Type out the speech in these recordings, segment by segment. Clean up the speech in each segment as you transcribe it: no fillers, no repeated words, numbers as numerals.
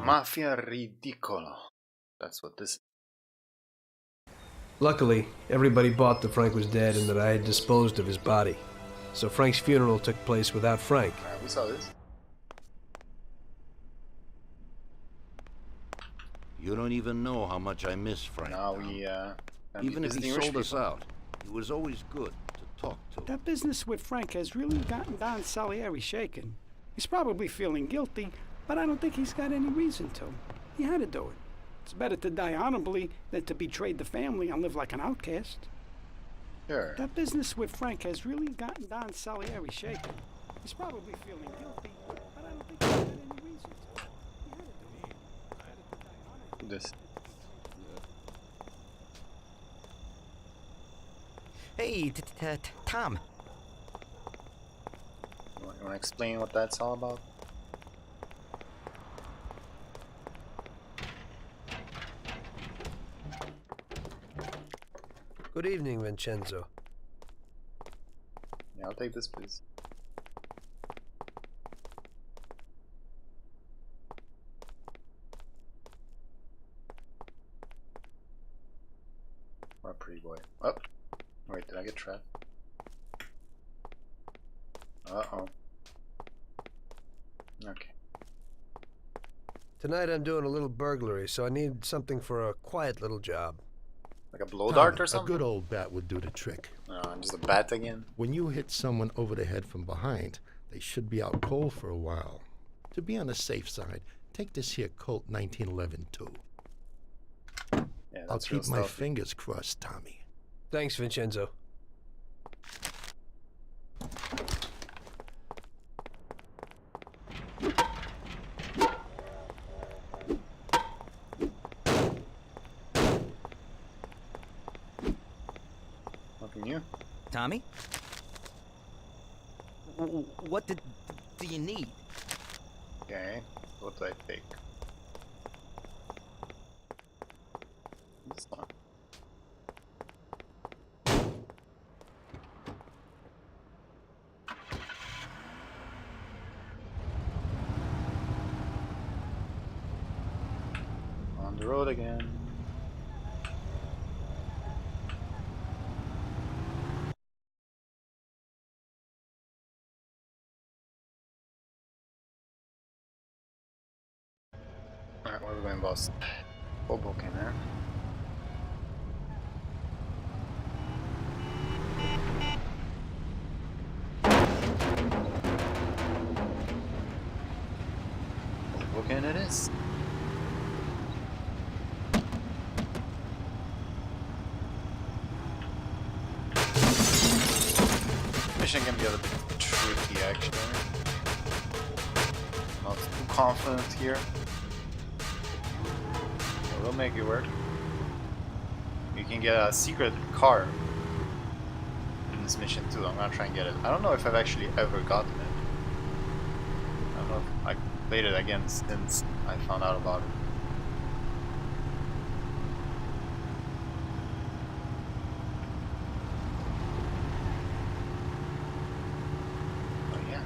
Mafia ridicolo. That's what this is. Luckily, everybody bought that Frank was dead and that I had disposed of his body. So Frank's funeral took place without Frank. Alright, we saw this. You don't even know how much I miss Frank. Now we, even if he sold us out, he was always good to talk to. That business with Frank has really gotten Don Salieri shaken. He's probably feeling guilty, but I don't think he's got any reason to. He had to do it. It's better to die honorably than to betray the family and live like an outcast. Sure. That business with Frank has really gotten Don Salieri shaken. He's probably feeling guilty, but I don't think he's got any reason to. He had to do it. This. Hey, Tom. You want to explain what that's all about? Good evening, Vincenzo. Yeah, I'll take this, please. My pretty boy. Oh, wait, did I get trapped? Uh-oh. Okay. Tonight I'm doing a little burglary, so I need something for a quiet little job. Like a blow dart or something? A good old bat would do the trick. Just a bat again? When you hit someone over the head from behind, they should be out cold for a while. To be on the safe side, take this here Colt 1911 too. Yeah, I'll that's real keep my stealthy. fingers crossed, Tommy. Thanks, Vincenzo. Nothing new? Tommy? What do you need? Okay, what do I take? This one. On the road again. Alright, where are we going, boss? Hoboken, eh? Hoboken it is. Mission can be a bit tricky, actually. Not too confident here. We'll make it work. You can get a secret car in this mission too. I'm gonna try and get it. I don't know if I've actually ever gotten it. I don't know if I played it again since I found out about it. Oh yeah.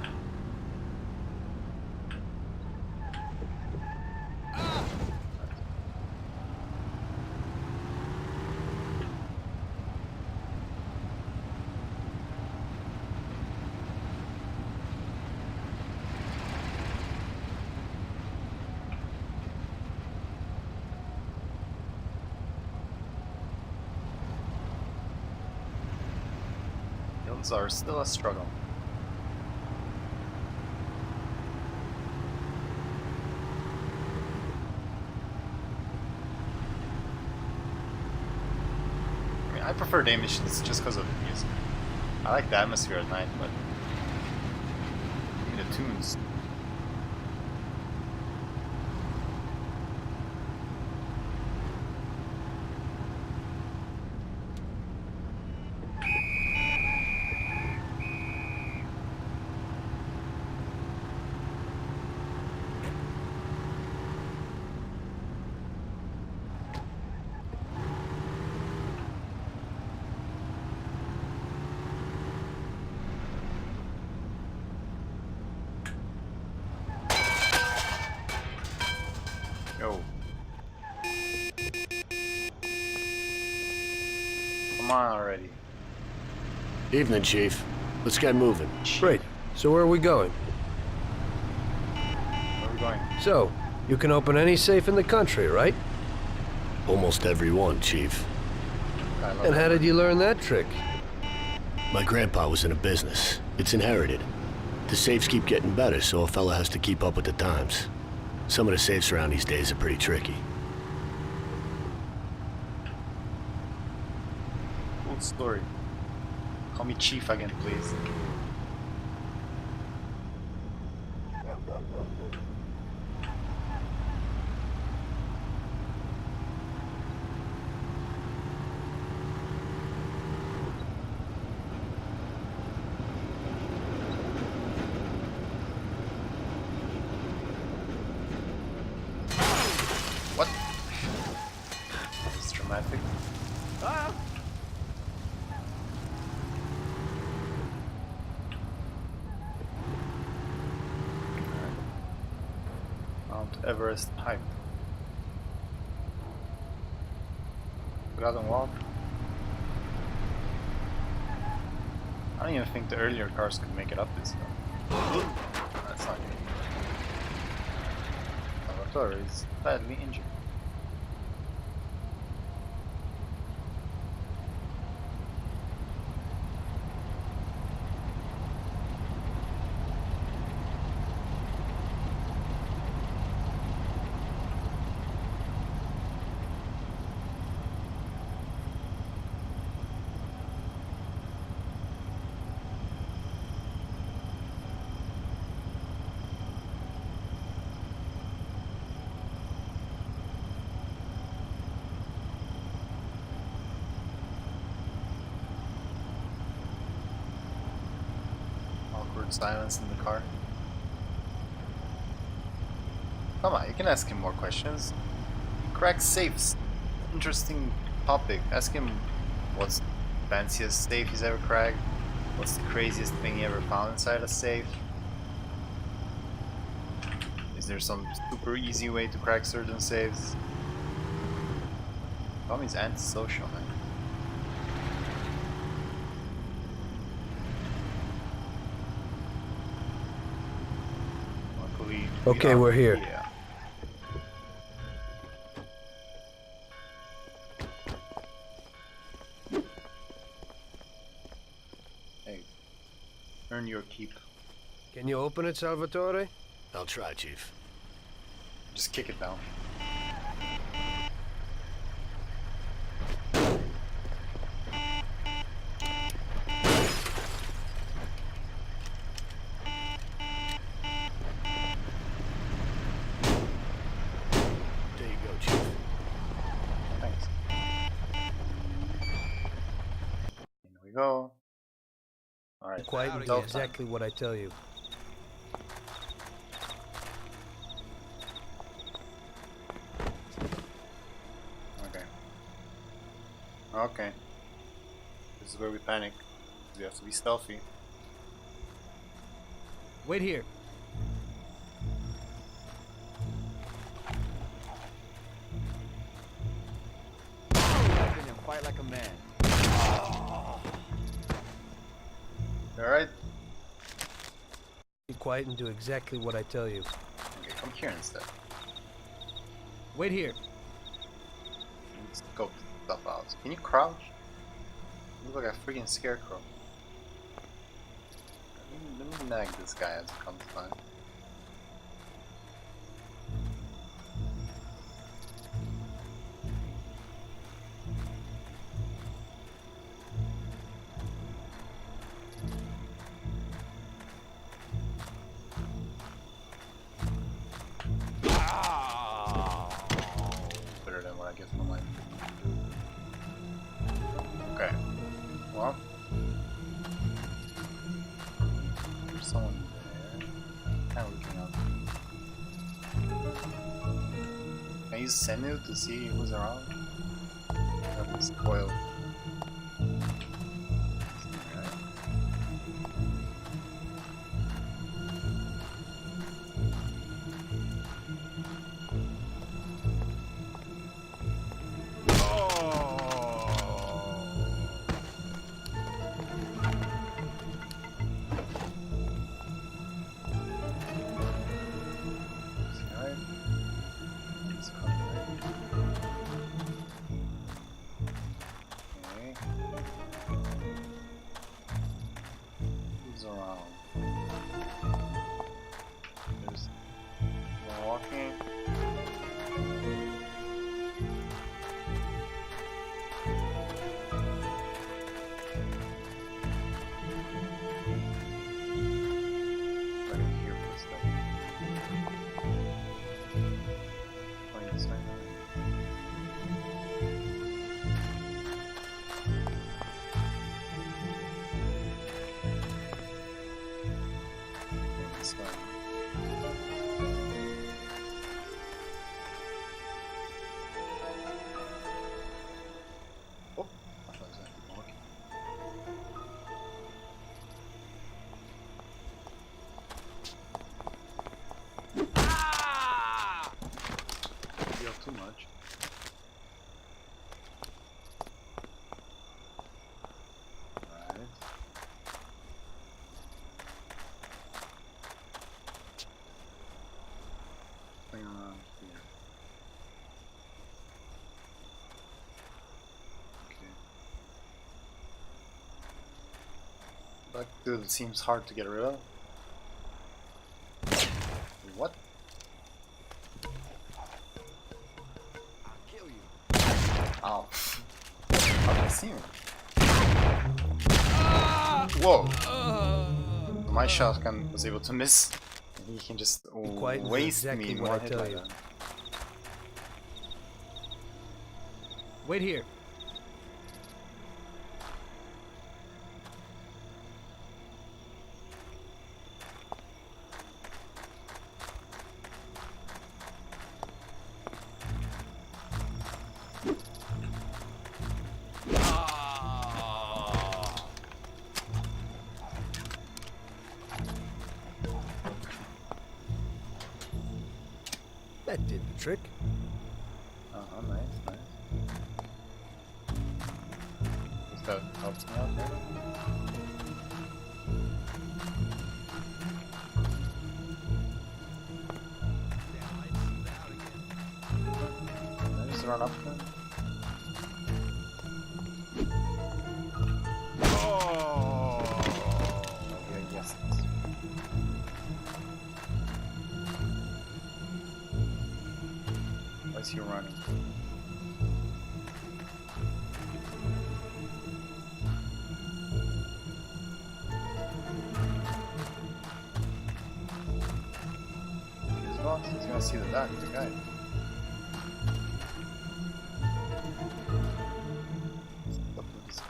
Hills are still a struggle. I mean, I prefer day missions just because of the music. I like the atmosphere at night, but I mean, the tunes. Come on already. Evening, Chief. Let's get moving. Great. So where are we going? Where are we going? So, you can open any safe in the country, right? Almost every one, Chief. I love And how it. did you learn that trick? My grandpa was in a business. It's inherited. The safes keep getting better, so a fella has to keep up with the times. Some of the safes around these days are pretty tricky. Cool story. Call me Chief again, please. What? It's dramatic. Mount Everest height. Forgotten walk. I don't even think the earlier cars could make it up this hill. That's not good. Salvatore is badly injured. Awkward silence in the car. Come on, you can ask him more questions. He cracks safes. Interesting topic. Ask him what's the fanciest safe he's ever cracked. What's the craziest thing he ever found inside a safe? Is there some super easy way to crack certain safes? Tommy's antisocial, man. Luckily, Okay, we're here. Yeah. Hey, earn your keep. Can you open it, Salvatore? I'll try, Chief. Just kick it down. There you go, Chief. Thanks. In we go. Alright. Quiet and do Delta. exactly what I tell you. Okay. Okay. This is where we panic. We have to be stealthy. Wait here. Fight like a man. Alright? Be quiet and do exactly what I tell you. Okay, come here instead. Wait here. Let's scope stuff out. Can you crouch? You look like a freaking scarecrow. Let me nag this guy as it comes by. Better than what I get from life. Okay. Well. There's someone there. Kind of looking up. Can I use Senu to see who's around? That was spoiled. Alright. this way. Oh, I thought I was going to keep walking. Feel too much. Right. Bring around here. Okay. That dude seems hard to get rid of. What? I'll kill you. Ow. How did I see him? Whoa! My shotgun was able to miss. He can just quiet and do waste exactly me in what one I hit tell like you. that. Wait here. That did the trick. Uh-huh, nice, nice. Does that help me out there? Can I just run up to him? Okay, yes. Why is he running? His boss is gonna see the guy. Stop with this guy.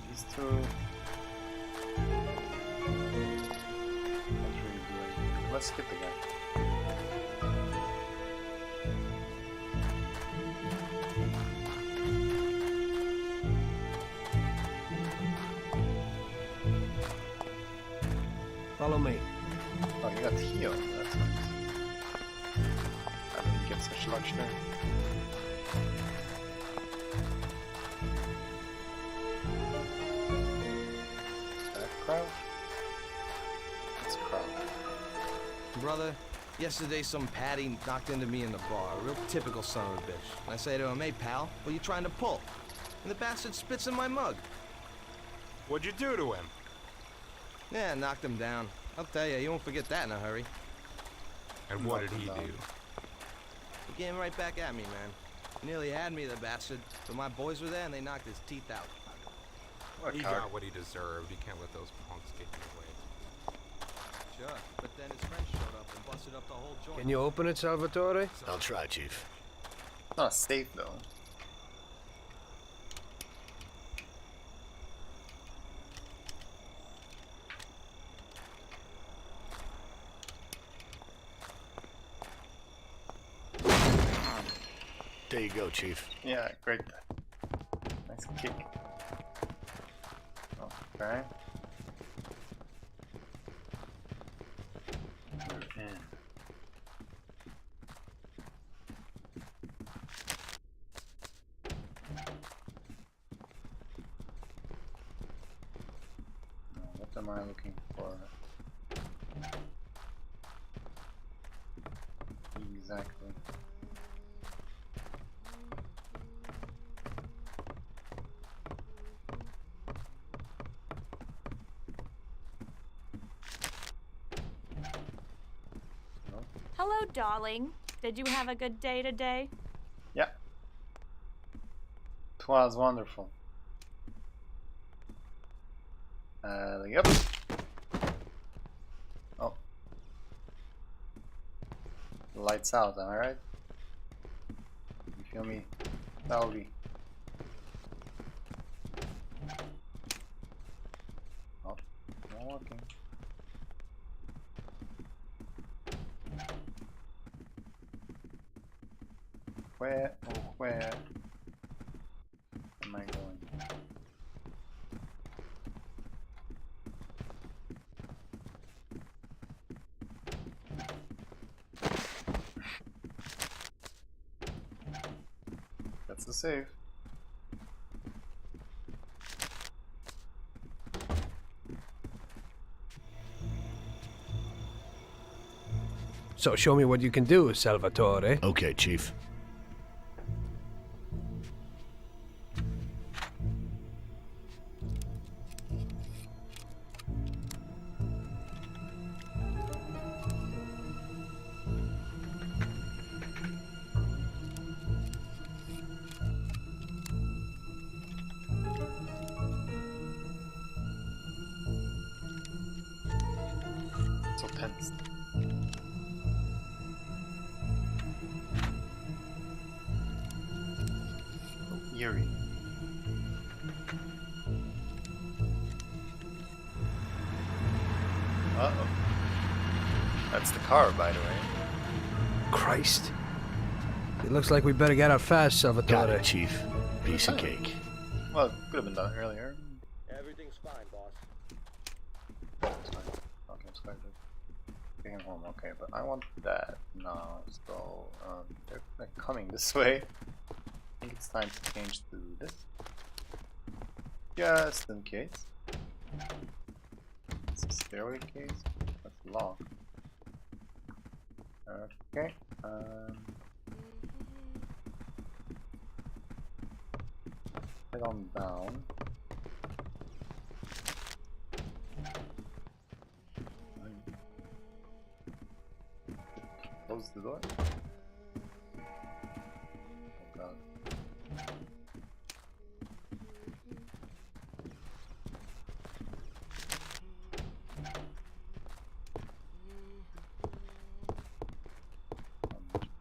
These two. Not really doing. Let's skip the guy. Follow me. Oh, you got healed. That's nice. I didn't get such luxury. That crowd? That's crowd. Brother, yesterday some Patty knocked into me in the bar. A real typical son of a bitch. And I say to him, hey pal, what are you trying to pull? And the bastard spits in my mug. What'd you do to him? Yeah, knocked him down. I'll tell you, you won't forget that in a hurry. And what did he Knocked him do? He came right back at me, man. He nearly had me, the bastard. But my boys were there and they knocked his teeth out. What a He coward. got what he deserved. You can't let those punks get in the way. Sure. But then his friends showed up and busted up the whole joint. Can you open it, Salvatore? I'll try, Chief. It's not safe though. There you go, Chief. Yeah, great. Nice kick. Okay. We're in. Now, what am I looking for? Exactly. Hello, darling. Did you have a good day today? Yeah. 'Twas wonderful. Yep. Oh. Lights out, am I right? You feel me? That'll be talking. Where, oh where am I going? That's the save. So show me what you can do, Salvatore. Okay, Chief. So tense. So eerie. Uh-oh. That's the car, by the way. Christ. It looks like we better get out fast, Got Salvatore. it, Chief. Piece of cake. Well, it could have been done earlier. Everything's fine, boss. It's fine. Okay, it's quite good. Getting home, okay, but I want that now. So, they're like coming this way. I think it's time to change to this. Just in case. It's a stairway case. That's locked. Okay. Head on down. Close the door. Oh god.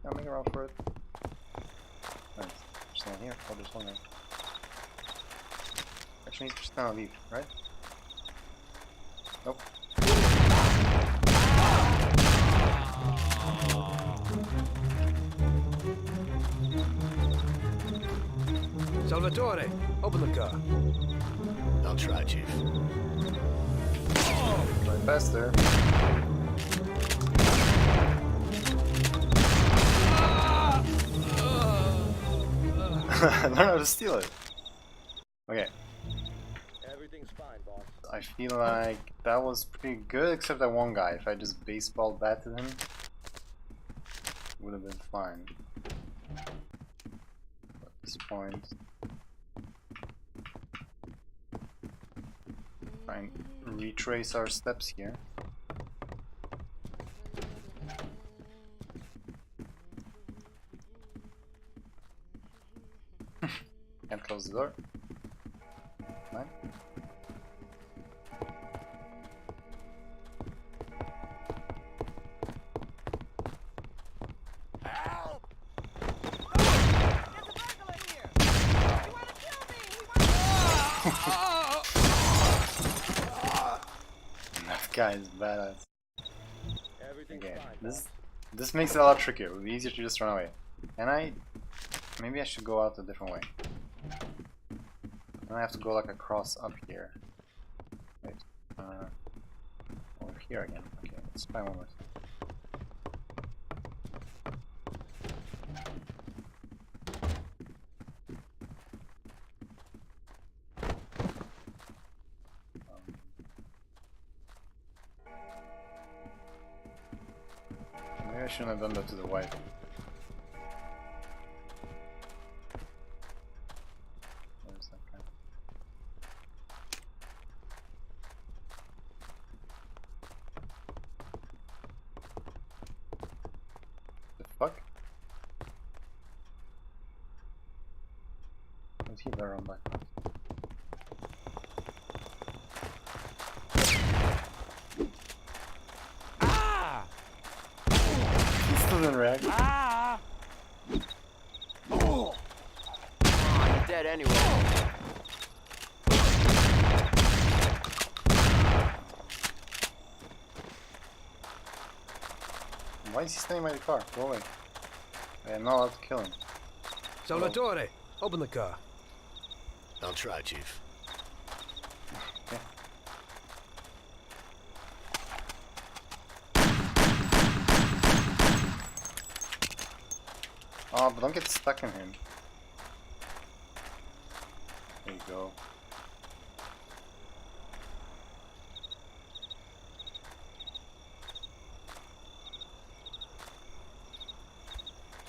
Coming around for it. Nice. There's one here. Oh, there's one there. Actually, just now leave, right? Nope. Salvatore, open the car. I'll try, Chief. Try faster. Learn how to steal it. Okay. Everything's fine, boss. I feel like that was pretty good, except that one guy. If I just baseball batted him, it would have been fine. At this point, try and retrace our steps here. Can't close the door. Fine. That guy is badass. Everything's Okay, fine. this makes it a lot trickier. It would be easier to just run away. And maybe I should go out a different way. Then I have to go like across up here. Wait, over here again. Okay, let's try one more time. Maybe I shouldn't have done that to the wife. Where's that guy? The fuck? Was he there on my front? He still didn't react. You're dead anyway. Why is he standing by the car? Go away. I am not allowed to kill him. Salvatore, open the car. I'll try, Chief. Okay. Oh, but don't get stuck in him. There you go.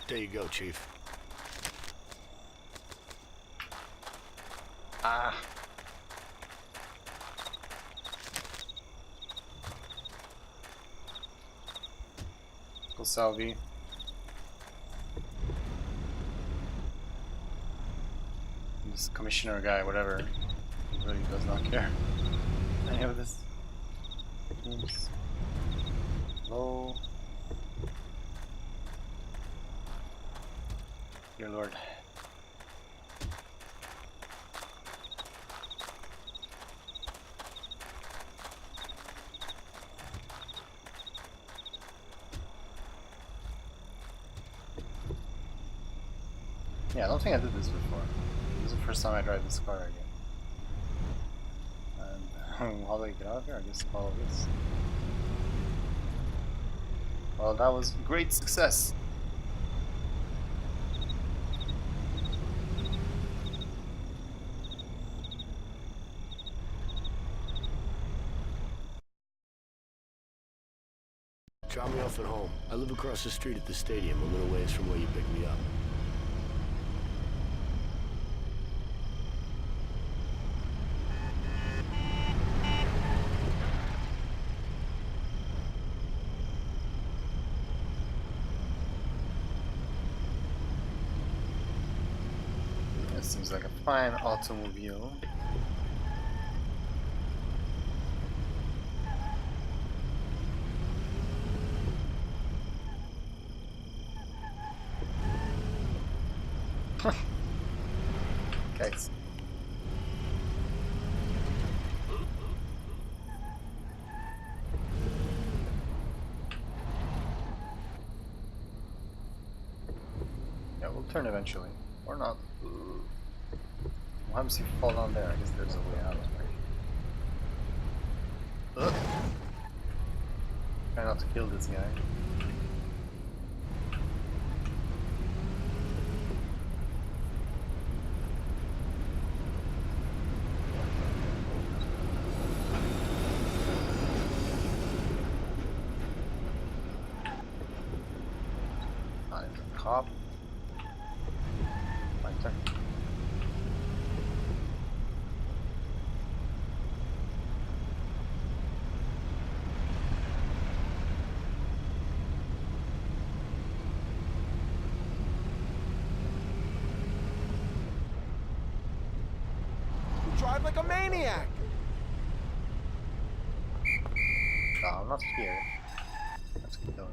There you go, Chief. Ah. Go Salvi. This commissioner guy, whatever, he really does not care. Any of this. Low. Dear Lord. Yeah, I don't think I did this before. This is the first time I drive this car again. And how do I get out of here? I guess follow this. Well, that was a great success. Drop me off at home. I live across the street at the stadium, a little ways from where you picked me up. That seems like a fine automobile. Guys. Yeah, we'll turn eventually. Or not. Why does he fall down there? I guess there's a way out, right? Ugh. Try not to kill this guy. Cop. My turn. You drive like a maniac. No, I'm not scared. Let's keep going.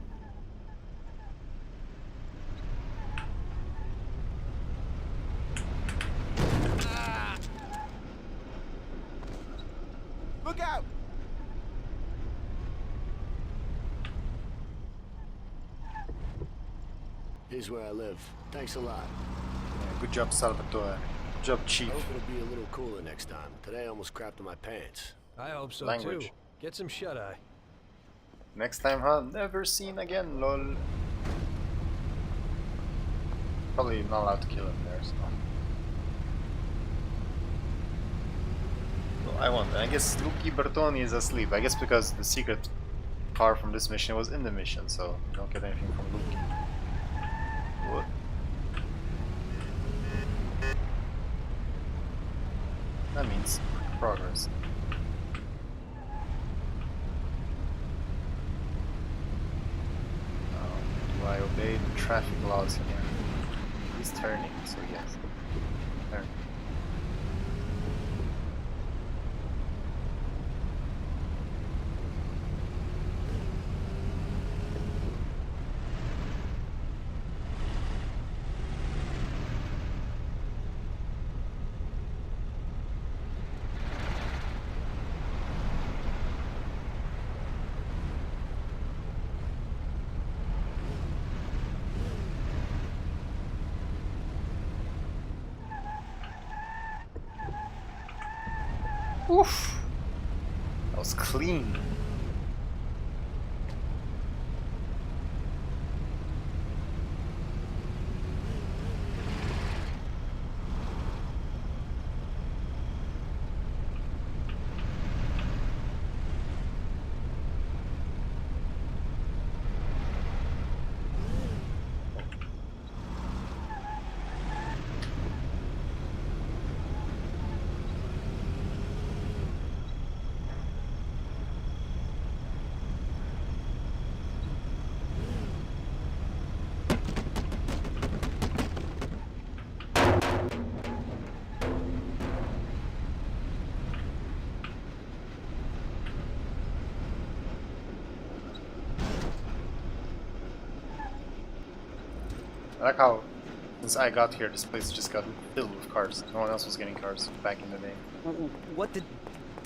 Look out! Here's where I live. Thanks a lot. Yeah, good job, Salvatore. Good job, Chief. I hope it'll be a little cooler next time. Today I almost crapped in my pants. I hope so Language. too. Get some shut-eye. Next time, huh? Never seen again, lol. Probably not allowed to kill him there, so. Well, I won't. I guess Lucky Bertoni is asleep. I guess because the secret car from this mission was in the mission, so you don't get anything from Lucky. What? That means progress. Do I obey the traffic laws here? He's turning, so yes. Turn. Oof. That was clean. I like how, since I got here, this place just got filled with cars. No one else was getting cars back in the day. What do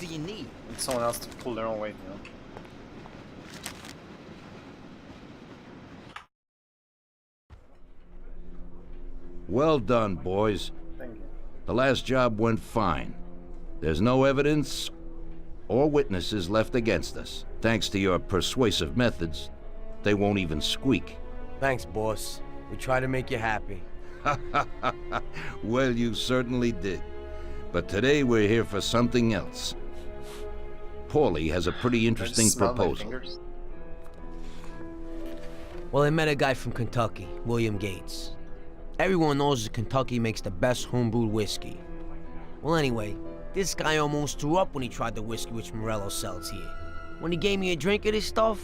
you need? And someone else to pull their own weight, you know? Well done, boys. Thank you. The last job went fine. There's no evidence or witnesses left against us. Thanks to your persuasive methods, they won't even squeak. Thanks, boss. We try to make you happy. Well, you certainly did. But today we're here for something else. Paulie has a pretty interesting proposal. Well, I met a guy from Kentucky, William Gates. Everyone knows that Kentucky makes the best homebrewed whiskey. Well, anyway, this guy almost threw up when he tried the whiskey which Morello sells here. When he gave me a drink of this stuff,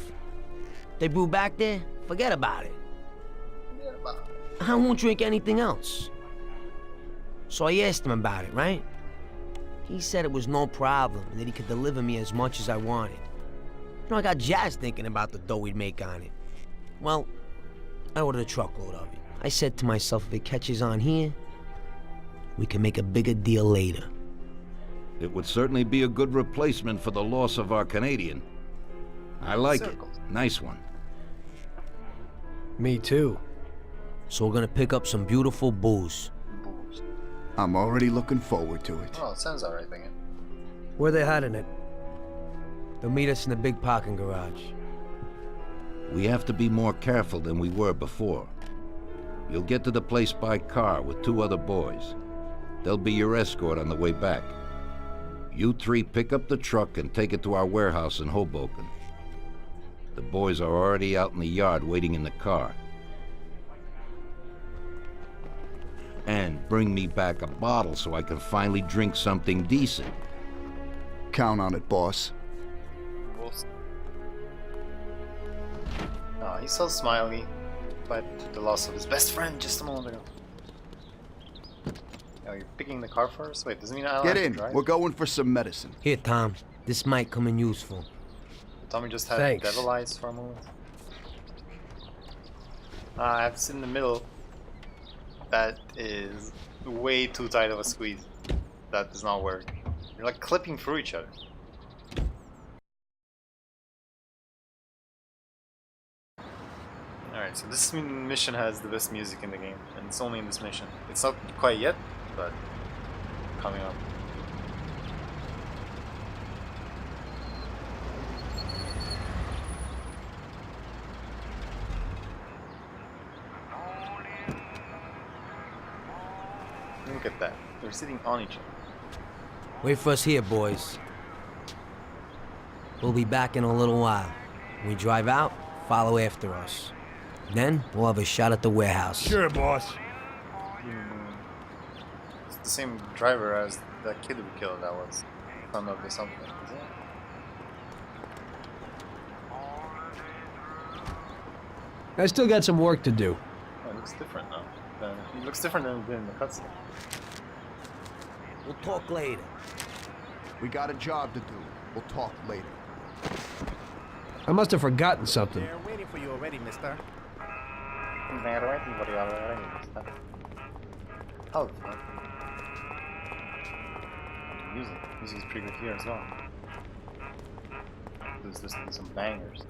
they brew back there, forget about it. I won't drink anything else. So I asked him about it, right? He said it was no problem, and that he could deliver me as much as I wanted. You know, I got jazzed thinking about the dough we'd make on it. Well, I ordered a truckload of it. I said to myself, if it catches on here, we can make a bigger deal later. It would certainly be a good replacement for the loss of our Canadian. I like it. Nice one. Me too. So we're gonna pick up some beautiful booze. I'm already looking forward to it. Oh, it sounds alright, thinking. Where they hiding it? They'll meet us in the big parking garage. We have to be more careful than we were before. You'll get to the place by car with 2 other boys. They'll be your escort on the way back. You 3 pick up the truck and take it to our warehouse in Hoboken. The boys are already out in the yard waiting in the car. And bring me back a bottle so I can finally drink something decent. Count on it, boss. Oh, he's so smiley, but the loss of his best friend just a moment ago. Oh, you're picking the car for us? Wait, doesn't mean I Get have in. to drive? We're going for some medicine. Here, Tom. This might come in useful. Tommy just had Thanks. devil eyes for a moment. I have to sit in the middle. That is way too tight of a squeeze. That does not work. You're like clipping through each other. Alright, so this mission has the best music in the game, and it's only in this mission. It's not quite yet, but coming up. Look at that. They're sitting on each other. Wait for us here, boys. We'll be back in a little while. When we drive out, follow after us. Then, we'll have a shot at the warehouse. Sure, boss. It's the same driver as that kid we killed. That was son of the something. Is it? I still got some work to do. Oh, it looks different now. It looks different than it did in the cutscene. We'll talk later. We got a job to do. We'll talk later. I must have forgotten something. They're waiting for you already, mister. Oh, fuck. Music. Music is pretty good here as well. Let's listen to some bangers.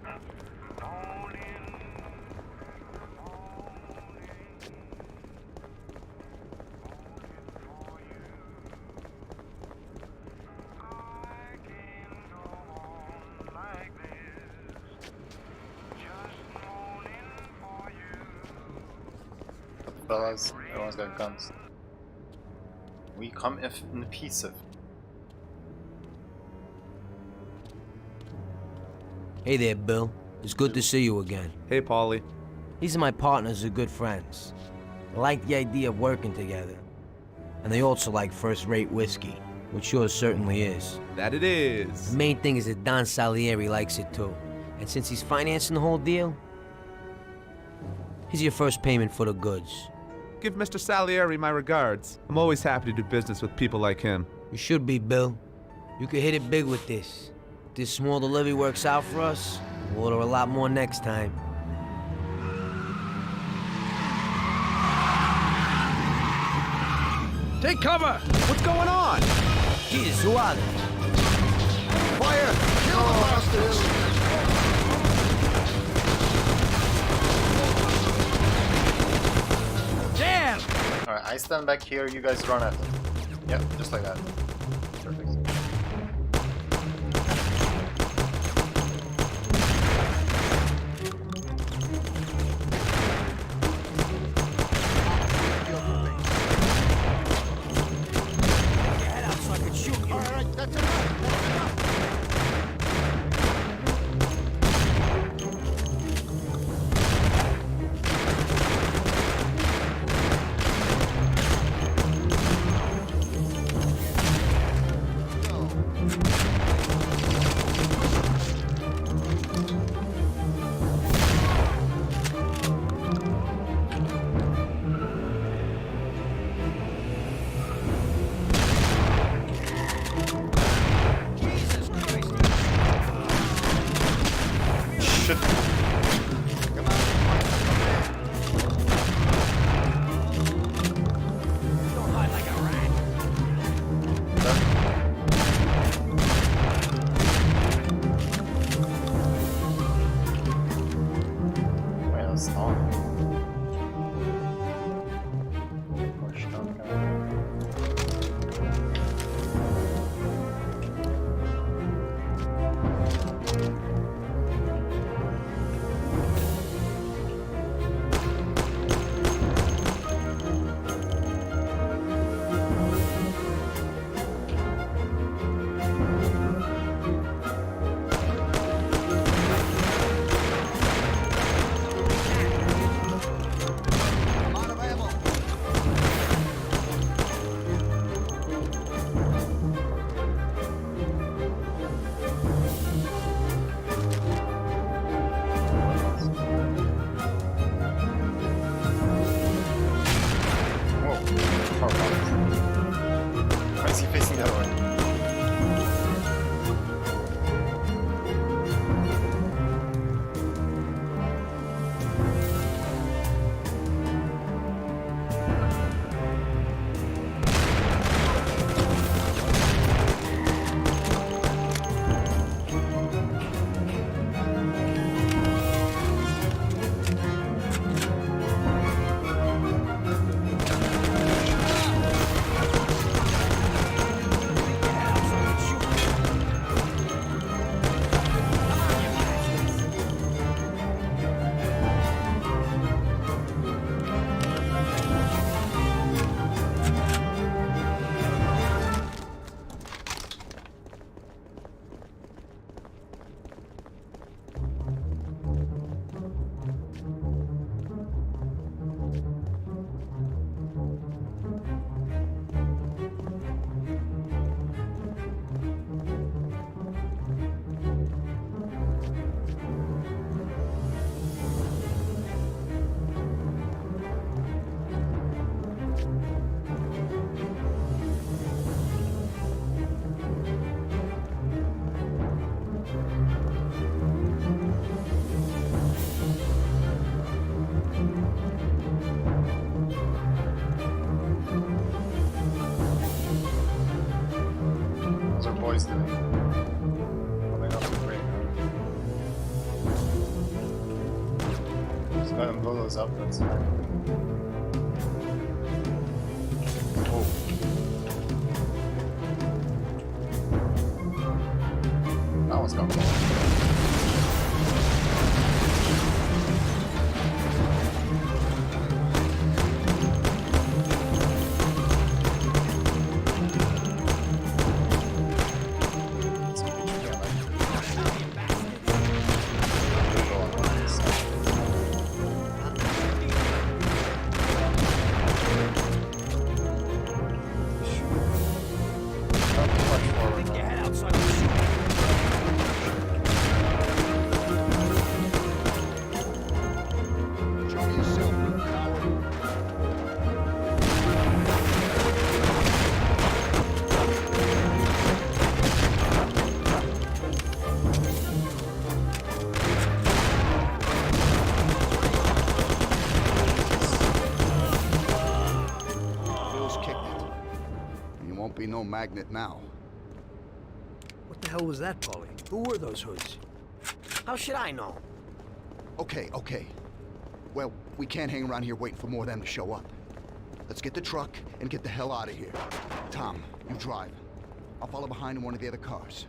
fellas. Everyone's got guns. We come in peace of. Hey there, Bill. It's good to see you again. Hey, Paulie. These are my partners who are good friends. They like the idea of working together. And they also like first-rate whiskey, which yours certainly is. That it is. The main thing is that Don Salieri likes it too. And since he's financing the whole deal, here's your first payment for the goods. Give Mr. Salieri my regards. I'm always happy to do business with people like him. You should be, Bill. You could hit it big with this. If this small delivery works out for us, we'll order a lot more next time. Take cover! What's going on? Jesus, who are they? Fire! Kill the bastards! Damn! Alright, I stand back here, you guys run at them. Yep, just like that. Perfect. boys doing? Coming up the break. Just go ahead and blow those up, that's fine. Oh. That one's gonna fall. much forward. Stick your head outside the shoe. Show yourself, you coward. Bill's kicked it. You won't be no magnet now. What the hell was that, Paulie? Who were those hoods? How should I know? Okay, okay. Well, we can't hang around here waiting for more of them to show up. Let's get the truck and get the hell out of here. Tom, you drive. I'll follow behind in one of the other cars.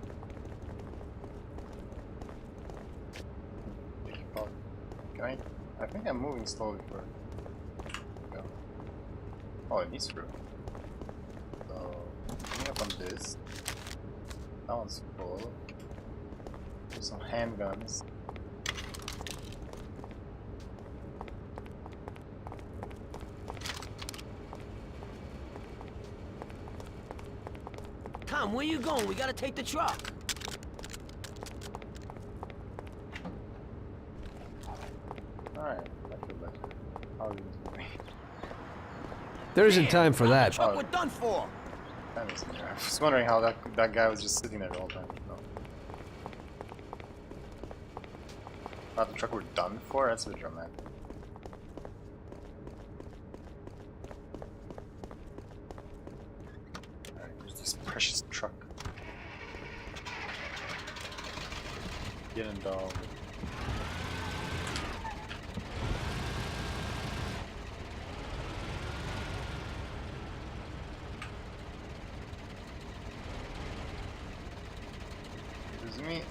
I think I'm moving slowly for. Go. Oh, it needs screw. So, hang up on this. That one's full. There's some handguns. Tom, where you going? We gotta take the truck. Alright, I feel better. How are you doing? There isn't time for that. Truck we're done for. That is near. I was wondering how that guy was just sitting there the whole time. No. Not the truck we're done for? That's a bit dramatic. Alright, there's this precious truck. Get in, dog. Excuse me.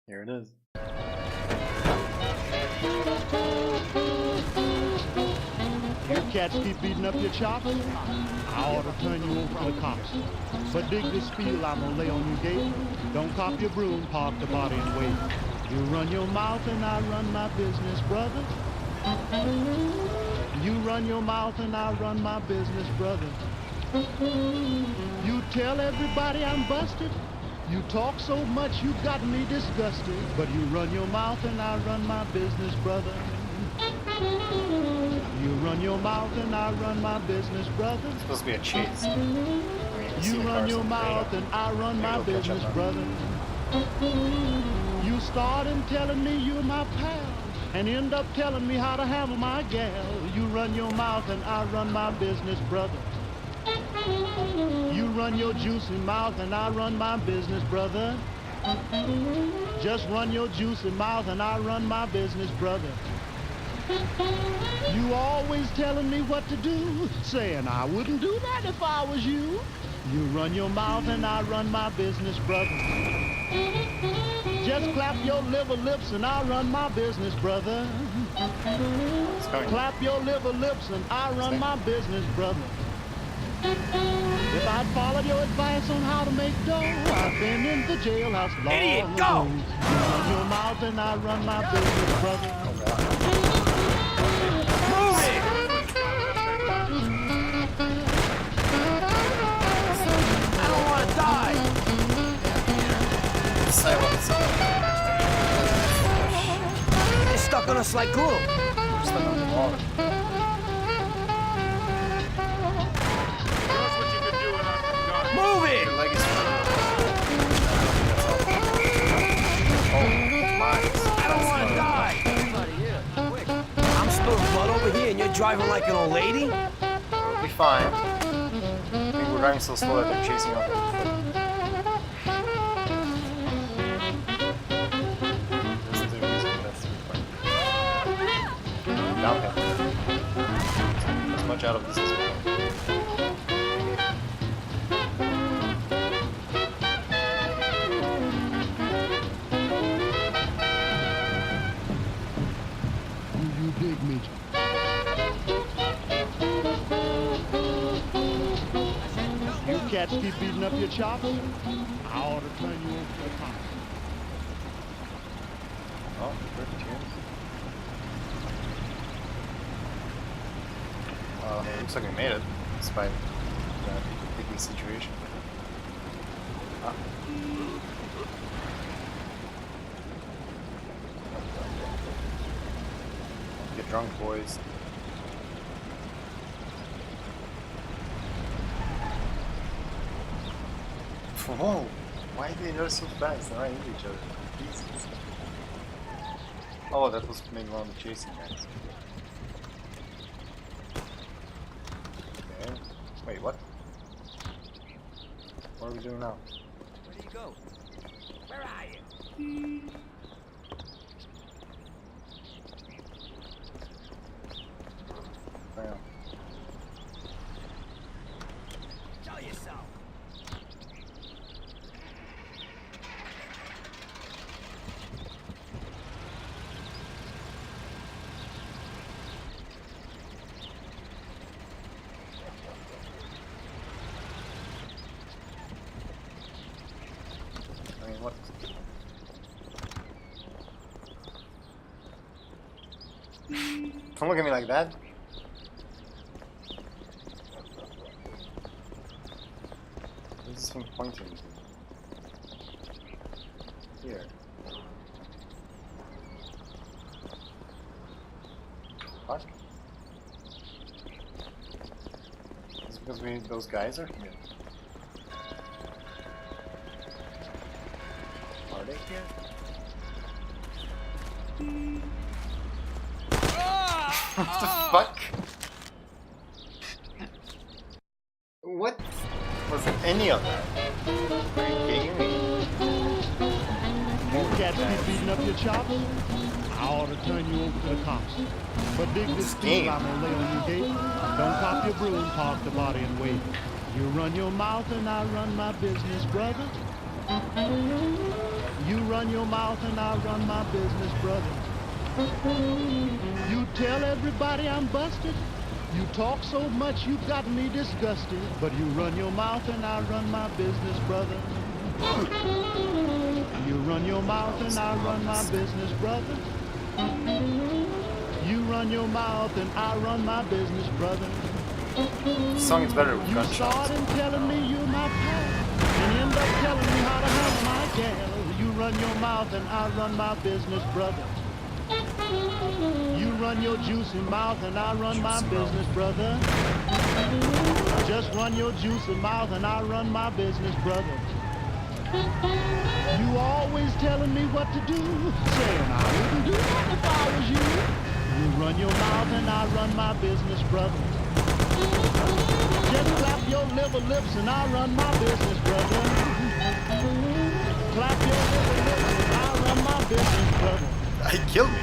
Here it is. You cats keep beating up your chops, I ought to turn you over to the cops. But dig this spiel I'm gonna lay on your gate. Don't cop your broom, park the body and wait. You run your mouth and I run my business, brother. You run your mouth and I run my business, brother. You tell everybody I'm busted. You talk so much you got me disgusted. But you run your mouth and I run my business, brother. You run your mouth and I run my business, brother. It's supposed to be a chase. You run your mouth and I run my business, brother. You start in telling me you're my pal and end up telling me how to handle my gal. You run your mouth and I run my business, brother. You run your juicy mouth and I run my business, brother. Just run your juicy mouth and I run my business, brother. You always telling me what to do, saying I wouldn't do that if I was you. You run your mouth and I run my business, brother. Just clap your liver lips and I run my business, brother. Clap your liver lips and I run my business, brother. If I'd followed your advice on how to make dough, I've been in the jailhouse long Idiot, ago. go! You run your mouth and I run my business, brother. Move it! I don't want to die! You're stuck on us like glue. We're stuck on the wall. Move it! Your leg is I don't want to die! I'm spilling blood over here and you're driving like an old lady? We'll be fine. I think we're driving so slow that they're chasing up. This is the music, that's the part. out of this as well. You dig me? You cats keep beating up your chops, I ought to turn you over to the cops. Oh, good tune. Looks like we made it, despite that sticky situation. Ah. Get drunk, boys. Whoa! Why did they go so fast? They're right into each other. Jesus. Oh, that was maybe one of the chasing guys. Okay. Wait, what? What are we doing now? Where do you go? Where are you? Hang on. Show yourself. I mean, what? Don't look at me like that. Where's this thing pointing to? Here. What? Is it because those guys are here? Are they here? What the fuck? What was any of that? Are you kidding me? You cats keep beating up your chops, I ought to turn you over to the cops. But dig this steel I'm gonna lay on your gate. Don't cop your broom, park the body and wait. You run your mouth and I run my business, brother. You run your mouth and I run my business, brother. You tell everybody I'm busted. You talk so much you've got me disgusted. But you run your mouth and I run my business, brother. You run your mouth and I run my business, brother. You run your mouth and I run my business, brother. The song is better with You gunshots. start in telling me you're my pal and end up telling me how to handle my gal. You run your mouth and I run my business, brother. You run your juicy mouth and I run my business, brother. Just run your juicy mouth and I run my business, brother. You always telling me what to do, saying I wouldn't do that if I was you. You run your mouth and I run my business, brother. Just clap your liver lips and I run my business, brother. Clap your liver lips and I run my business, brother. He killed me.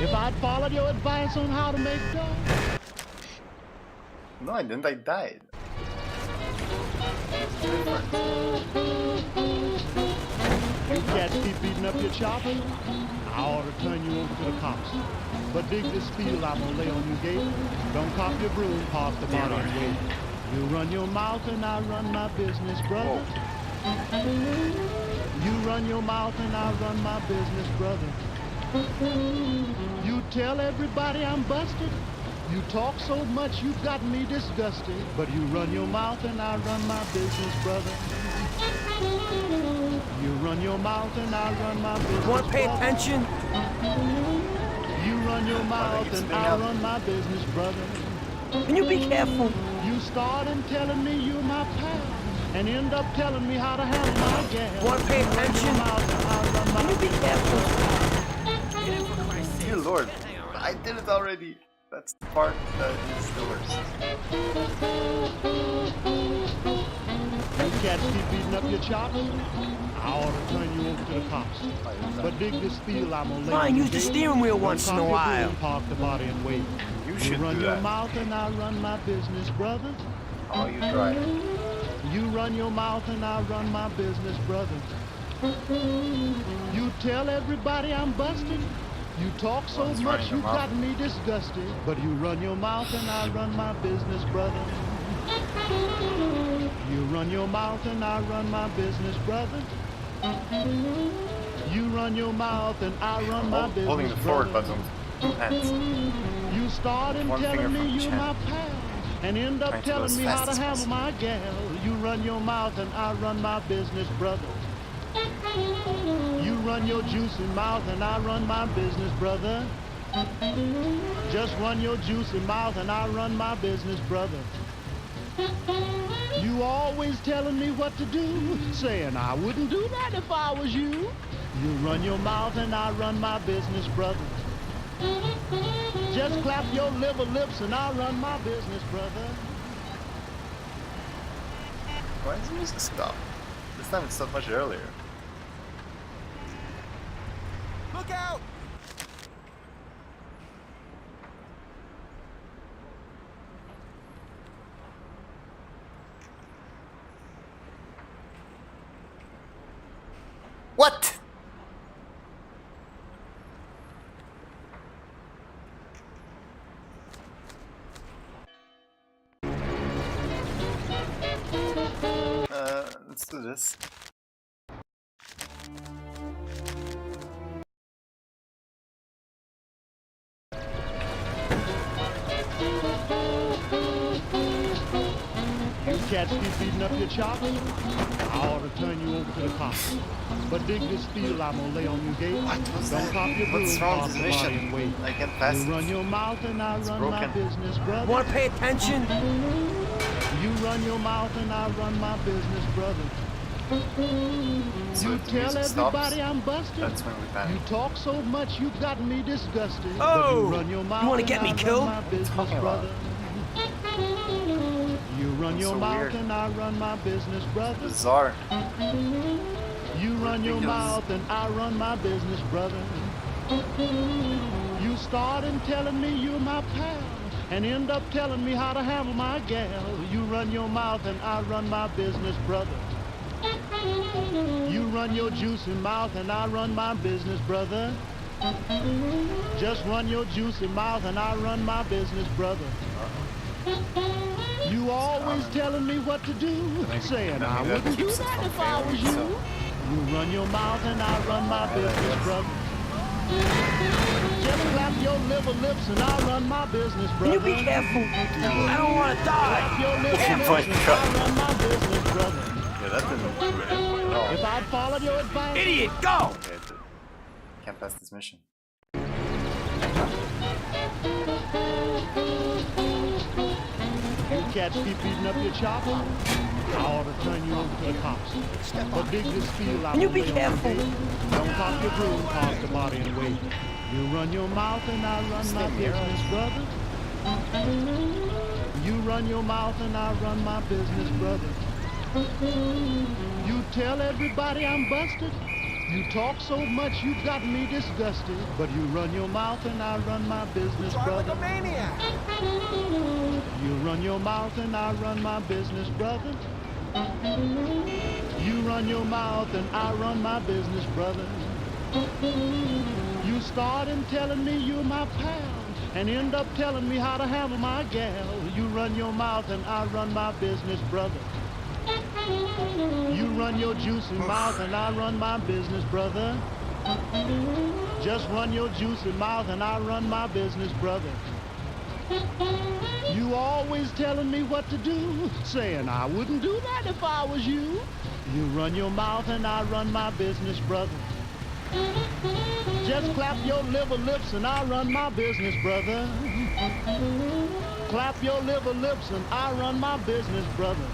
If I'd followed your advice on how to make dough. No, I didn't. I died. You cats keep beating up your choppers, I ought to turn you over to the cops. But dig this steel I'm gonna lay on your gate. Don't cop your broom, park the body and wait. You run your mouth and I run my business, brother. You run your mouth and I run my business, brother. You tell everybody I'm busted. You talk so much you've got me disgusted. But you run your mouth and I run my business, brother. You run your mouth and I run my business. Want to pay brother. attention? You run your mouth and I run my business, brother. Can you be careful? You start in telling me you're my pal and end up telling me how to handle my gal. Want to pay attention? Can you be careful? Dear Lord, I did it already. That's the part that is the worst. You cats keep beating up your chops, I I ought to turn you over to the cops. But dig this spiel I'm gonna lay Fine, on your use the gate. steering wheel Don't once in a cock your while. broom, park the body and wait. You You should run do your that. mouth and I run my business, brother. How about you drive? You run your mouth and I run my business, brother. You tell everybody I'm busted. You talk so One's much running you your mouth. got me disgusted. But you run your mouth and I run my business, brother. You run your mouth and I run my business, brother. You run your mouth and I run my business, Holding the forward brother. button with 2 hands. You start and One finger telling me from each you're hand. my pal, and end up Trying to go telling as me how fast to as handle possible. my gal. You run your mouth and I run my business, brother. You run your juicy mouth and I run my business, brother. Just run your juicy mouth and I run my business, brother. You always telling me what to do, saying I wouldn't do that if I was you. You run your mouth and I run my business, brother. Just clap your liver lips and I'll run my business, brother. Why does the music stop? This time it stopped much earlier. Look out! What? Let's do this. You cats keep beating up your chops, I ought to turn you over to the cops. But dig this spiel I'm gonna lay on your gate. What was Don't that? cop your broom, What's wrong park with the this body mission? and wait. I can't pass You it. run your mouth and I run my broken. business, brother. Want to pay attention? You run your mouth and I run my business, brother. So You if the tell music stops, everybody I'm busted. that's when we panic. You talk so much you got me disgusted. Oh! But you run your mouth wanna and get me I killed? run my business, talking about? brother. You run It's your so mouth weird. and I run my business, brother. Bizarre. You run your Ridiculous. mouth and I run my business, brother. You start and telling me you're my pal, and end up telling me how to handle my gal. You run your mouth and I run my business, brother. You run your juicy mouth and I run my business, brother. Just run your juicy mouth and I run my business, brother. You always telling me what to do, saying I wouldn't do that if I was you. You run your mouth and I run my business, brother. Just clap your liver lips and I run my business, brother. You be careful. I don't want to die. Clap your liver Point lips and truck. I run my business, brother. Yeah, that didn't look good at all. If I'd followed your advice, Idiot, go! Okay, can't pass this mission. you cats keep beating up your chops, I ought to turn you over to the cops. But dig this field out. Can you be lay on careful? your gate. Don't pop your broom, park the body and wait. You run your mouth and I run my business, brother. You run your mouth and I run my business, brother. You tell everybody I'm busted. You talk so much you got me disgusted. But you run your mouth and I run my business, Drive like brother. a maniac! You run your mouth and I run my business, brother. You run your mouth and I run my business, brother. You start and telling me you're my pal, and end up telling me how to handle my gal. You run your mouth and I run my business, brother. You run your juicy mouth and I run my business, brother. Just run your juicy mouth and I run my business, brother. You always telling me what to do, saying I wouldn't do that if I was you. You run your mouth and I run my business, brother. Just clap your liver lips and I run my business, brother. Clap your liver lips and I run my business, brother.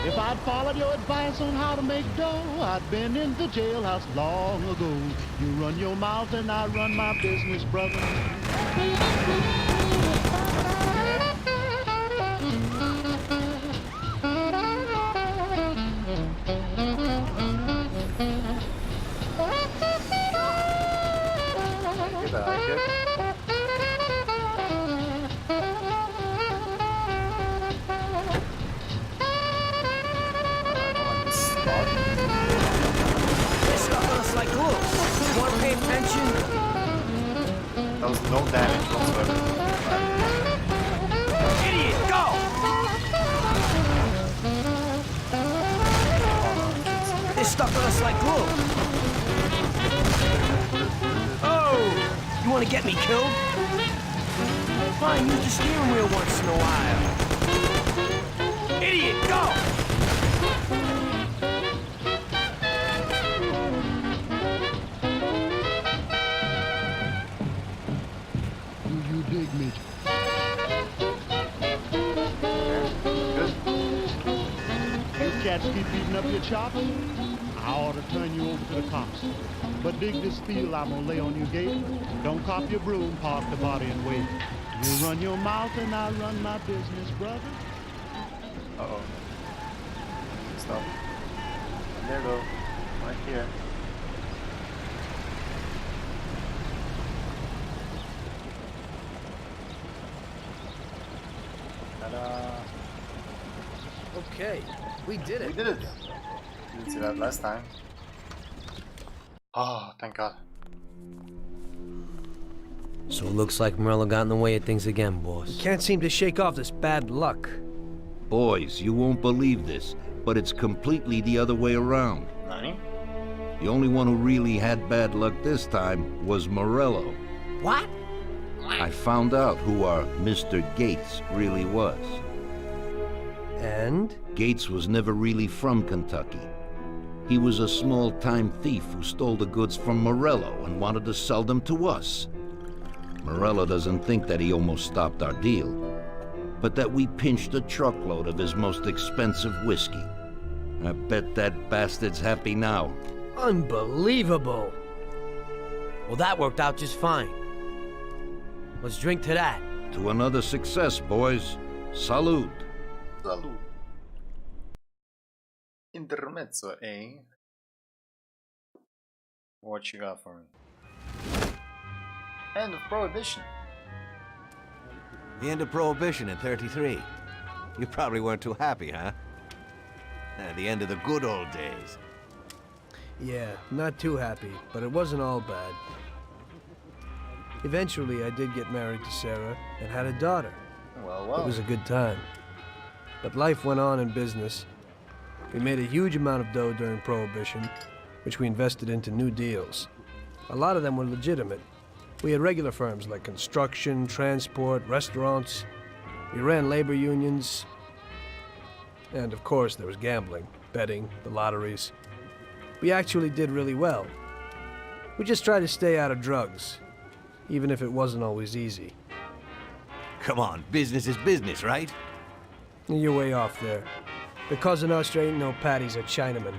If I'd followed your advice on how to make dough, I'd been in the jailhouse long ago. You run your mouth and I run my business, brother. clue. You wanna pay attention? There was no damage whatsoever. Idiot, go! They're stuck on us like glue. Oh! You wanna get me killed? Fine, use the steering wheel once in a while. Idiot, go! Do you dig me? Good. You cats keep beating up your chops, I ought to turn you over to the cops. But dig this steel I'm gonna lay on your gate. Don't cop your broom, park the body and wait. You run your mouth and I run my business, brother. Uh-oh. Stop. There you go. Right here. Ta-da. Okay, we did We it. did it. Didn't see that last time. Oh, thank God. So it looks like Morello got in the way of things again, boss. Can't seem to shake off this bad luck. Boys, you won't believe this, but it's completely the other way around. Nani? The only one who really had bad luck this time was Morello. What? I found out who our Mr. Gates really was. And? Gates was never really from Kentucky. He was a small-time thief who stole the goods from Morello and wanted to sell them to us. Morello doesn't think that he almost stopped our deal, but that we pinched a truckload of his most expensive whiskey. I bet that bastard's happy now. Unbelievable. Well, that worked out just fine. Let's drink to that. To another success, boys. Salute. Salud. Intermezzo, eh? What you got for me? End of Prohibition. The end of Prohibition in '33. You probably weren't too happy, huh? The end of the good old days. Yeah, not too happy, but it wasn't all bad. Eventually, I did get married to Sarah and had a daughter. Well. It was a good time. But life went on in business. We made a huge amount of dough during Prohibition, which we invested into new deals. A lot of them were legitimate. We had regular firms like construction, transport, restaurants. We ran labor unions. And of course, there was gambling, betting, the lotteries. We actually did really well. We just tried to stay out of drugs, even if it wasn't always easy. Come on, business is business, right? You're way off there. The Cosa Nostra ain't no patties or Chinamen.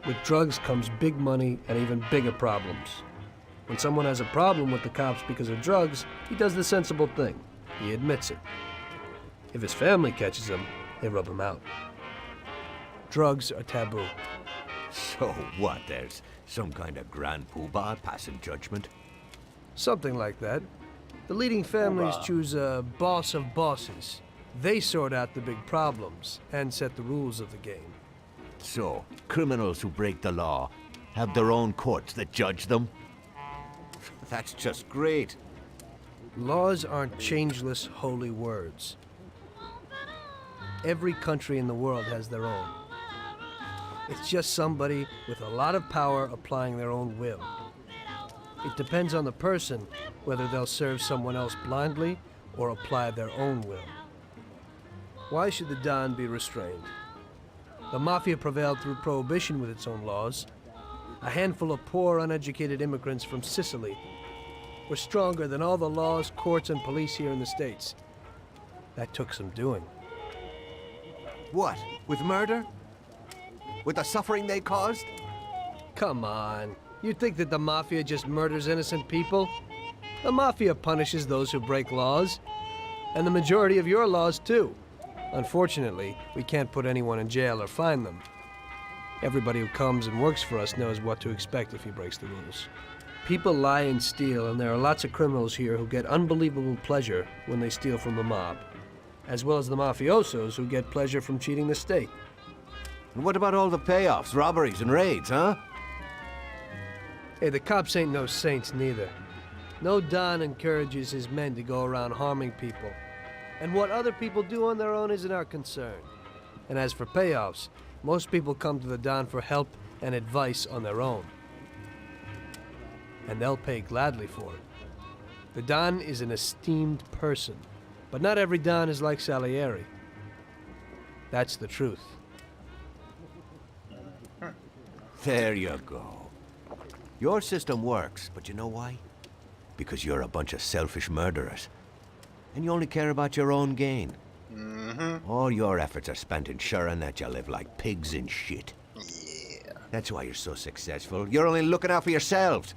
With drugs comes big money and even bigger problems. When someone has a problem with the cops because of drugs, he does the sensible thing. He admits it. If his family catches him, they rub him out. Drugs are taboo. So what, there's some kind of grand poobah passing judgment? Something like that. The leading families choose a boss of bosses. They sort out the big problems and set the rules of the game. So, criminals who break the law have their own courts that judge them? That's just great. Laws aren't changeless holy words. Every country in the world has their own. It's just somebody with a lot of power applying their own will. It depends on the person whether they'll serve someone else blindly or apply their own will. Why should the Don be restrained? The Mafia prevailed through Prohibition with its own laws. A handful of poor, uneducated immigrants from Sicily were stronger than all the laws, courts, and police here in the States. That took some doing. What? With murder? With the suffering they caused? Come on. You think that the Mafia just murders innocent people? The Mafia punishes those who break laws. And the majority of your laws, too. Unfortunately, we can't put anyone in jail or fine them. Everybody who comes and works for us knows what to expect if he breaks the rules. People lie and steal, and there are lots of criminals here who get unbelievable pleasure when they steal from the mob, as well as the mafiosos who get pleasure from cheating the state. And what about all the payoffs, robberies, and raids, huh? Hey, the cops ain't no saints neither. No Don encourages his men to go around harming people. And what other people do on their own isn't our concern. And as for payoffs, most people come to the Don for help and advice on their own. And they'll pay gladly for it. The Don is an esteemed person, but not every Don is like Salieri. That's the truth. There you go. Your system works, but you know why? Because you're a bunch of selfish murderers. And you only care about your own gain. All your efforts are spent ensuring that you live like pigs in shit. Yeah. That's why you're so successful. You're only looking out for yourselves.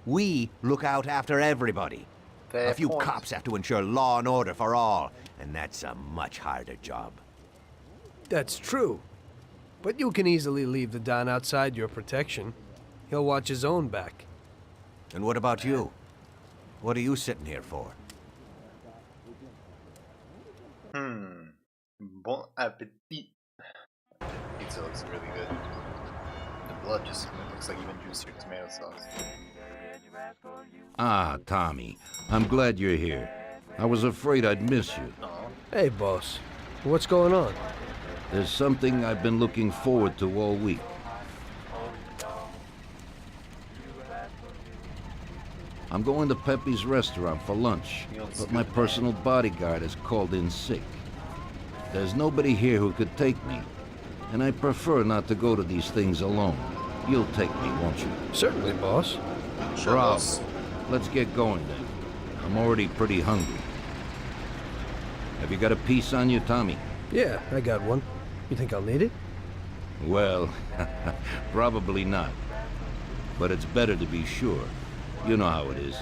We look out after everybody. Fair a few point. cops have to ensure law and order for all, and that's a much harder job. That's true. But you can easily leave the Don outside your protection. He'll watch his own back. And what about you? What are you sitting here for? Bon appetit. Pizza looks really good. The blood just looks like even juicier tomato sauce. Ah, Tommy. I'm glad you're here. I was afraid I'd miss you. Hey, boss. What's going on? There's something I've been looking forward to all week. I'm going to Pepe's restaurant for lunch, but my personal bodyguard has called in sick. There's nobody here who could take me, and I prefer not to go to these things alone. You'll take me, won't you? Certainly, boss. Sure, Bravo. boss. Let's get going then. I'm already pretty hungry. Have you got a piece on you, Tommy? Yeah, I got one. You think I'll need it? Well, probably not. But it's better to be sure. You know how it is.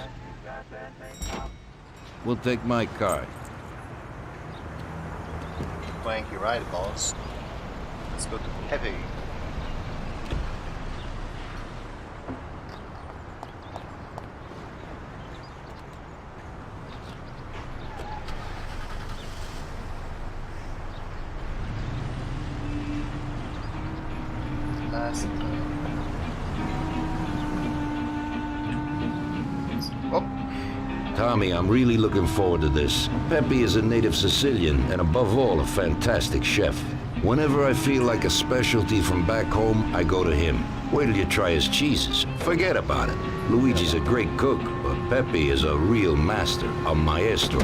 We'll take my card. Thank you, right, boss. Let's go to Pepe. Tommy, I'm really looking forward to this. Pepe is a native Sicilian, and above all, a fantastic chef. Whenever I feel like a specialty from back home, I go to him. Wait till you try his cheeses. Forget about it. Luigi's a great cook, but Pepe is a real master, a maestro.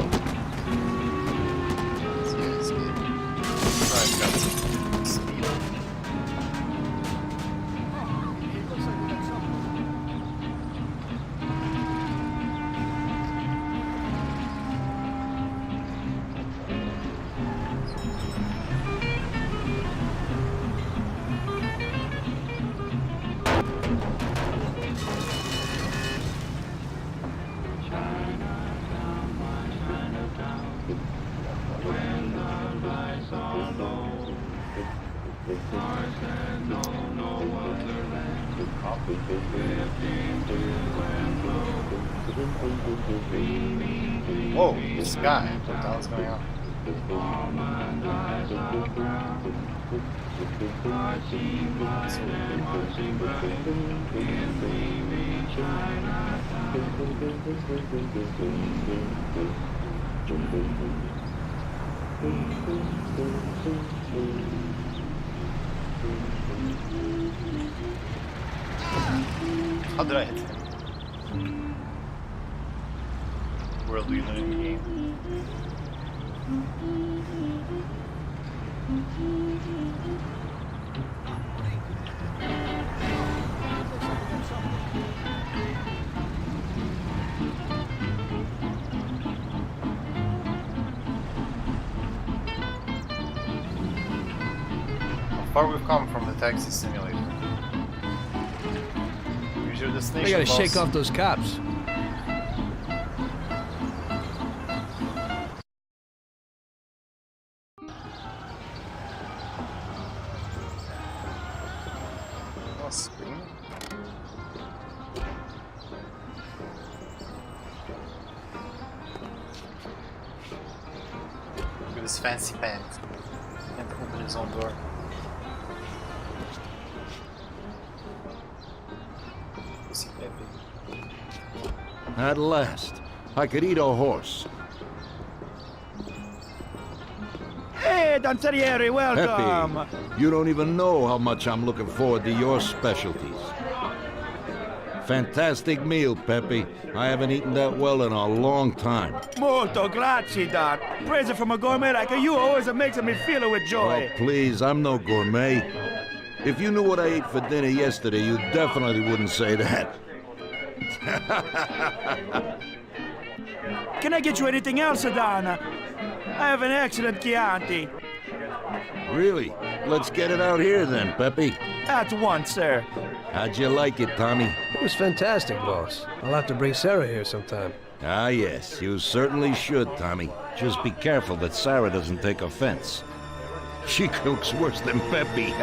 Whoa, this guy. What the hell's going on? How did I hit him? World leading game. How far we've come from the taxi simulator. Here's your destination, They gotta boss. shake off those cops. Oh, spring. Look at this fancy pants. Can't open his own door. At last. I could eat a horse. Hey, Danzerieri, welcome! Pepe, you don't even know how much I'm looking forward to your specialties. Fantastic meal, Pepe. I haven't eaten that well in a long time. Molto grazie, Don. Praise from a gourmet like you always makes me feel with joy. Oh, please, I'm no gourmet. If you knew what I ate for dinner yesterday, you definitely wouldn't say that. Can I get you anything else, Don? I have an excellent Chianti. Really? Let's get it out here then, Pepe. At once, sir. How'd you like it, Tommy? It was fantastic, boss. I'll have to bring Sarah here sometime. Ah, yes, you certainly should, Tommy. Just be careful that Sarah doesn't take offense. She cooks worse than Pepe.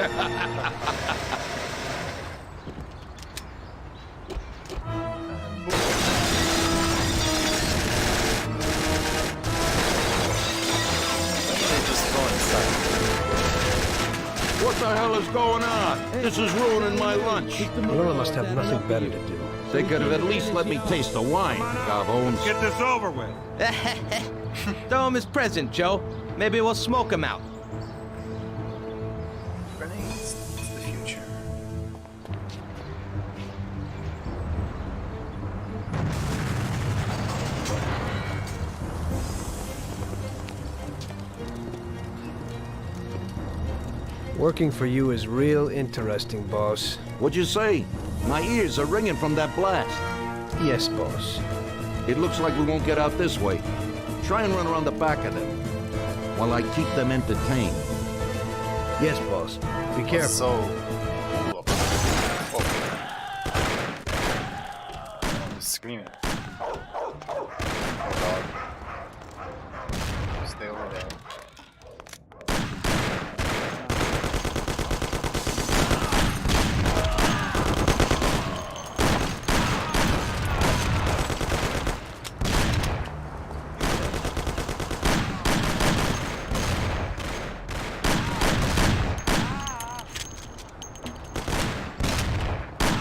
What the hell is going on? This is ruining my lunch. Laura must have nothing better to do. They could have at least let me taste the wine, Gavones. Get this over with. Throw him his present, Joe. Maybe we'll smoke him out. Grenades. It's the future. Working for you is real interesting, boss. What'd you say? My ears are ringing from that blast. Yes, boss. It looks like we won't get out this way. Try and run around the back of them while I keep them entertained. Yes, boss. Be careful. So... Oh. I'm screaming. Oh, God. Stay over there.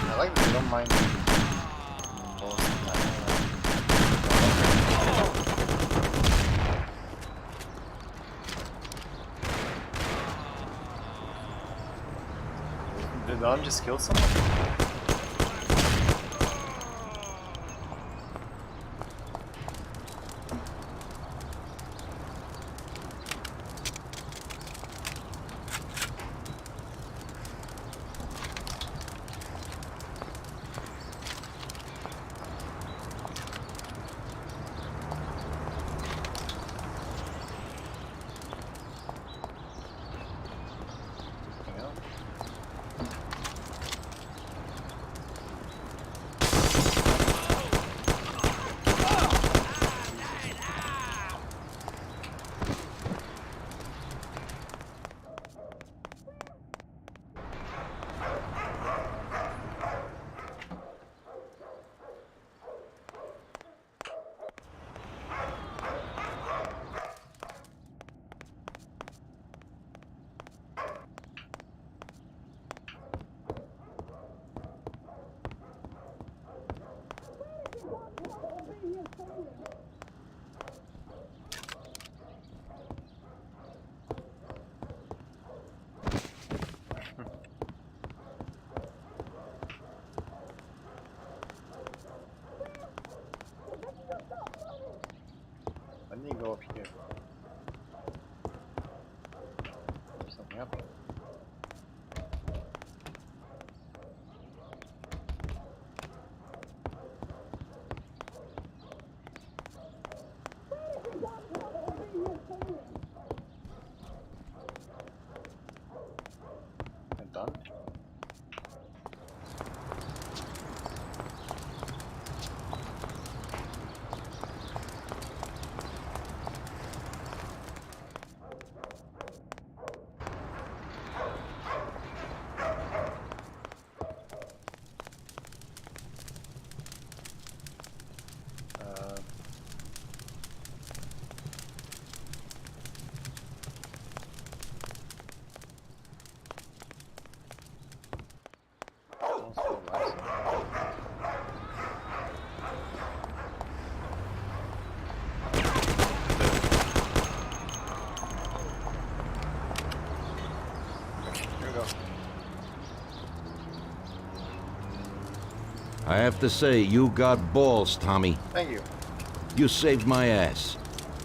I like that they don't mind. Did Don just kill someone? When do you go up here? There's something up here. I'm done. have to say, you got balls, Tommy. Thank you. You saved my ass.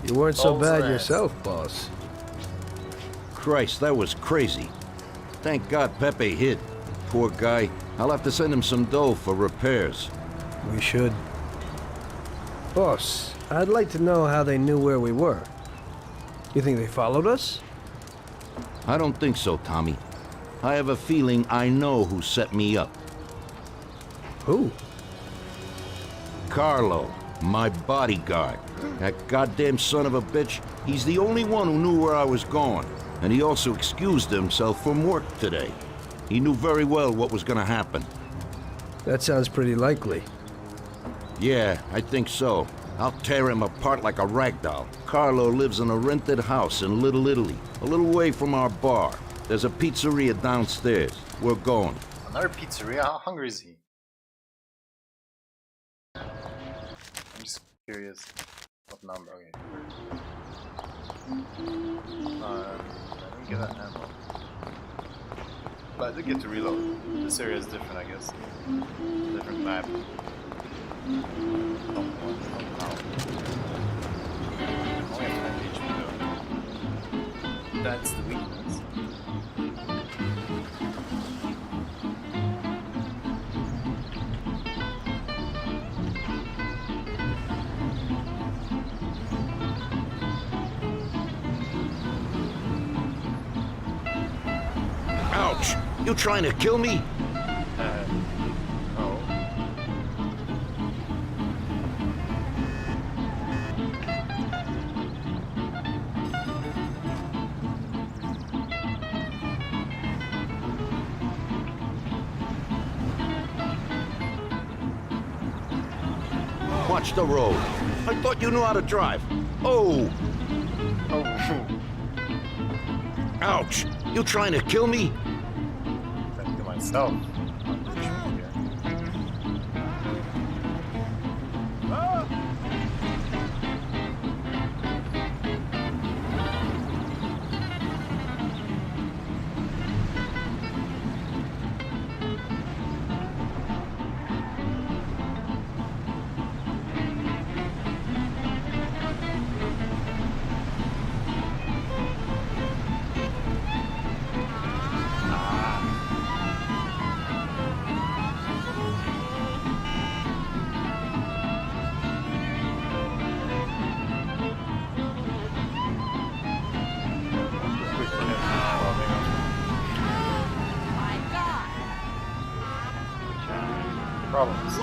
You weren't so Balls bad ass. yourself, boss. Christ, that was crazy. Thank God Pepe hid. Poor guy. I'll have to send him some dough for repairs. We should. Boss, I'd like to know how they knew where we were. You think they followed us? I don't think so, Tommy. I have a feeling I know who set me up. Who? Carlo, my bodyguard. That goddamn son of a bitch, he's the only one who knew where I was going. And he also excused himself from work today. He knew very well what was gonna happen. That sounds pretty likely. Yeah, I think so. I'll tear him apart like a rag doll. Carlo lives in a rented house in Little Italy, a little way from our bar. There's a pizzeria downstairs. We're going. Another pizzeria? How hungry is he? I'm just curious. What number? Okay. Let me get that ammo. But I did get to reload. This area is different, I guess. Different map. Don't want to come out. I only have 10 HP though. That's the weakness. Ouch! You trying to kill me? Oh. Watch the road. I thought you knew how to drive. Oh! Oh. Ouch! You trying to kill me? Trying to kill myself. Problems.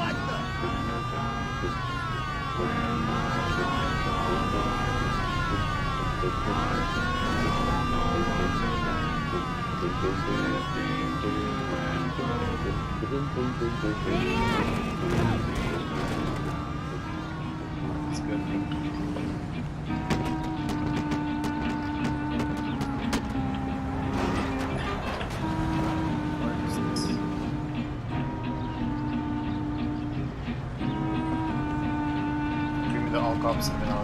It's good. Give me the all cops and then I'll...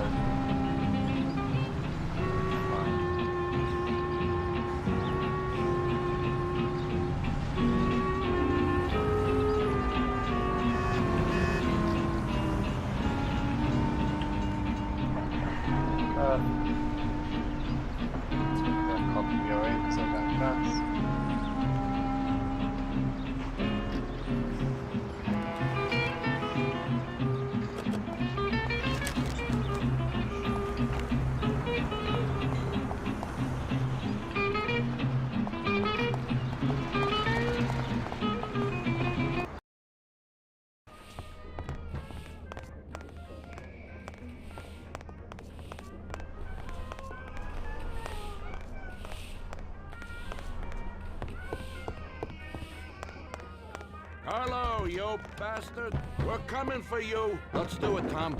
Carlo, you bastard! We're coming for you! Let's do it, Tom.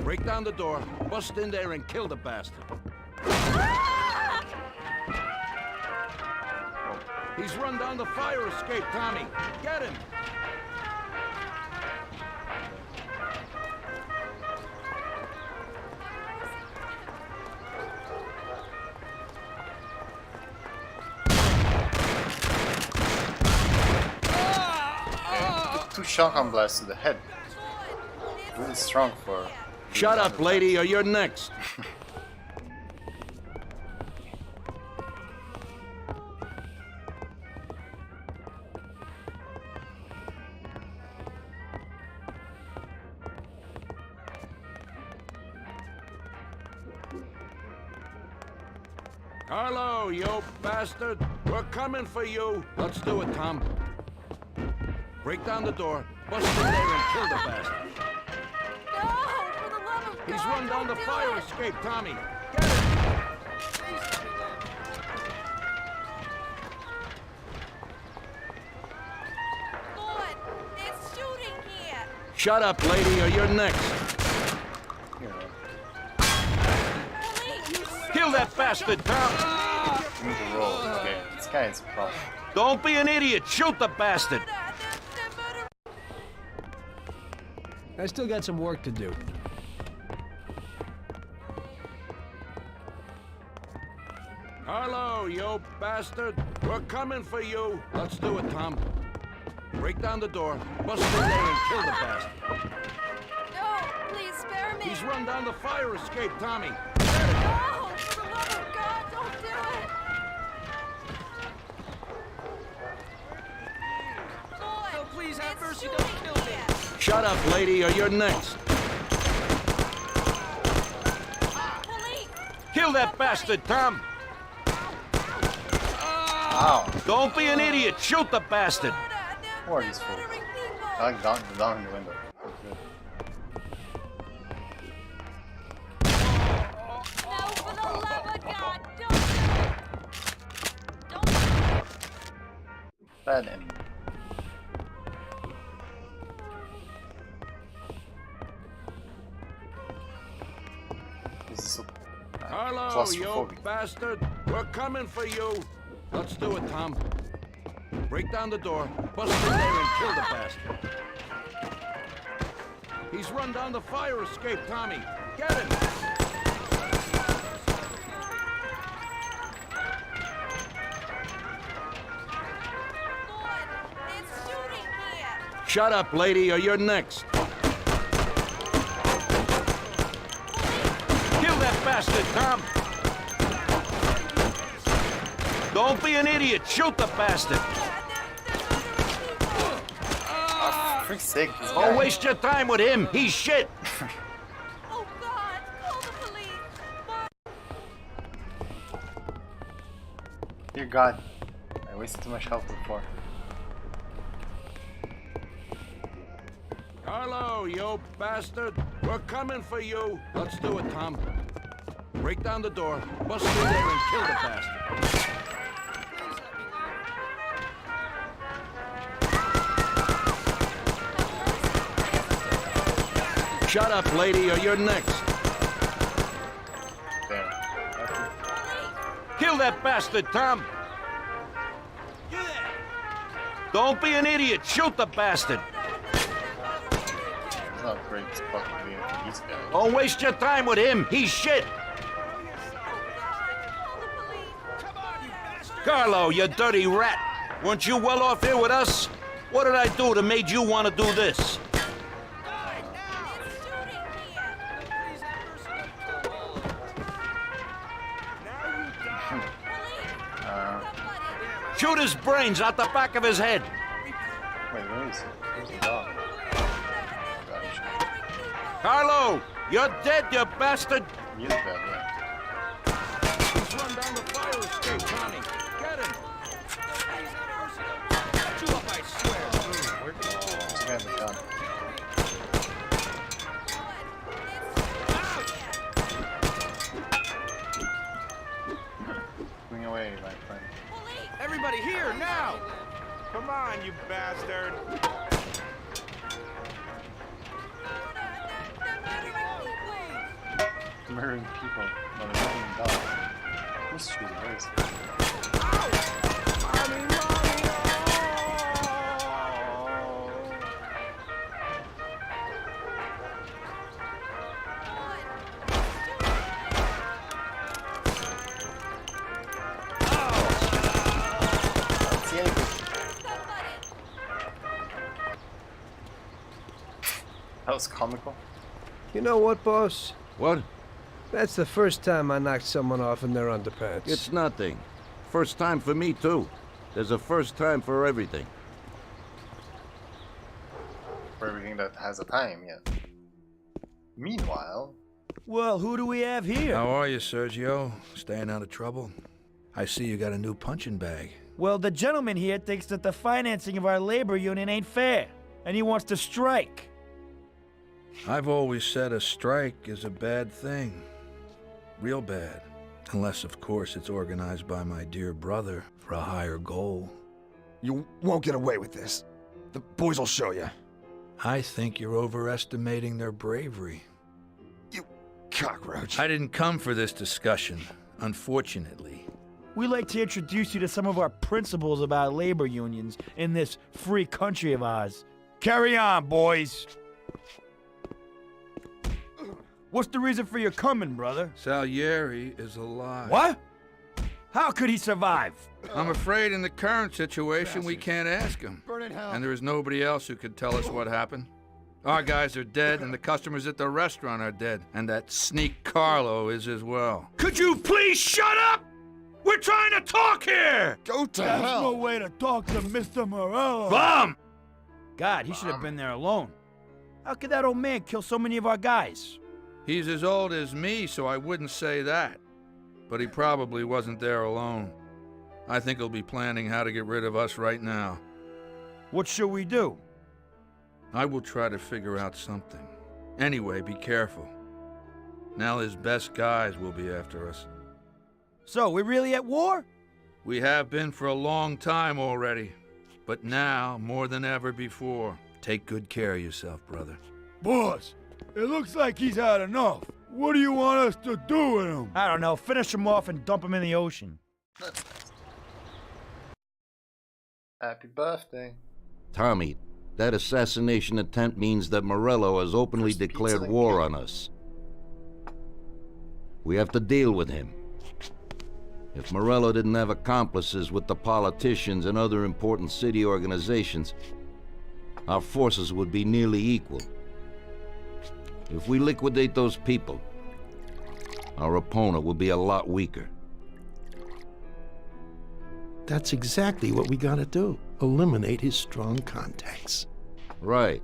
Break down the door, bust in there, and kill the bastard. He's run down the fire escape, Tommy. Get him! shotgun blast to the head. Really strong for... Shut up, lady, or you're next. Carlo, you bastard. We're coming for you. Let's do it, Tom. Break down the door, bust in there and kill the bastard. No! For the love of God, He's run down the don't do fire it. escape, Tommy. Get him! Lord, it's shooting here. Shut up, lady, or you're next. Kill that bastard, Tom! Need to roll. Okay, this guy is a problem. Don't be an idiot. Shoot the bastard. I still got some work to do. Carlo, you bastard. We're coming for you. Let's do it, Tom. Break down the door, bust in there and kill the bastard. No, please spare me. He's run down the fire escape, Tommy. No, for the love of God, don't do it. Lord, no, please have mercy, don't kill me. Shut up, lady, or you're next. Police! Kill that bastard, Tom. Ow. Don't be an idiot. Shoot the bastard. Who are these fools? I like down in the window. Good. No, for the love of God, don't do it. Don't do it. Bad enemy. This is so Carlo, you claustrophobic. bastard. We're coming for you. Let's do it, Tom. Break down the door, bust in there and kill the bastard. He's run down the fire escape, Tommy. Get him! Lord, it's shooting here. Shut up, lady, or you're next. Kill that bastard, Tom. Don't be an idiot. Shoot the bastard. Oh, for freak's sake, this guy. Don't waste your time with him. He's shit. Oh, God, call the police. Dear God, I wasted too much health before. Carlo, you bastard. We're coming for you. Let's do it, Tom. Break down the door, bust in there and kill the bastard. Shut up, lady, or you're next. There. Kill that bastard, Tom. Don't be an idiot. Shoot the bastard. It's not great spot to be in these guys. Don't waste your time with him. He's shit. Carlo, you dirty rat. Weren't you well off here with us? What did I do that made you want to do this? Shoot his brains out the back of his head. Wait, where is he? Where's the dog? Carlo, you're dead, you bastard. He is dead, yeah. He's run down the fire escape, Tommy. Get him. Cut you up, I swear. Where's the guy with the gun? Swing away, my friend. Everybody here, now! Come on, you bastard! Murdering people, not a million dollars. Who's shooting? Where is he? That was comical. You know what, boss? What? That's the first time I knocked someone off in their underpants. It's nothing. First time for me, too. There's a first time for everything. For everything that has a time, yeah. Meanwhile... Well, who do we have here? How are you, Sergio? Staying out of trouble? I see you got a new punching bag. Well, the gentleman here thinks that the financing of our labor union ain't fair, and he wants to strike. I've always said a strike is a bad thing. Real bad. Unless, of course, it's organized by my dear brother for a higher goal. You won't get away with this. The boys will show you. I think you're overestimating their bravery. You cockroach. I didn't come for this discussion, unfortunately. We'd like to introduce you to some of our principles about labor unions in this free country of ours. Carry on, boys. What's the reason for your coming, brother? Salieri is alive. What? How could he survive? I'm afraid in the current situation we can't ask him. Burn in hell. And there is nobody else who could tell us what happened. Our guys are dead, and the customers at the restaurant are dead. And that sneak Carlo is as well. Could you please shut up? We're trying to talk here! Go to That's hell. no way to talk to Mr. Morello. Bum! God, he should have been there alone. How could that old man kill so many of our guys? He's as old as me, so I wouldn't say that. But he probably wasn't there alone. I think he'll be planning how to get rid of us right now. What should we do? I will try to figure out something. Anyway, be careful. Now his best guys will be after us. So, we're really at war? We have been for a long time already. But now, more than ever before, take good care of yourself, brother. Boss, it looks like he's had enough. What do you want us to do with him? I don't know. Finish him off and dump him in the ocean. Happy birthday. Tommy, that assassination attempt means that Morello has openly declared war on us. We have to deal with him. If Morello didn't have accomplices with the politicians and other important city organizations, our forces would be nearly equal. If we liquidate those people, our opponent will be a lot weaker. That's exactly what we gotta do. Eliminate his strong contacts. Right.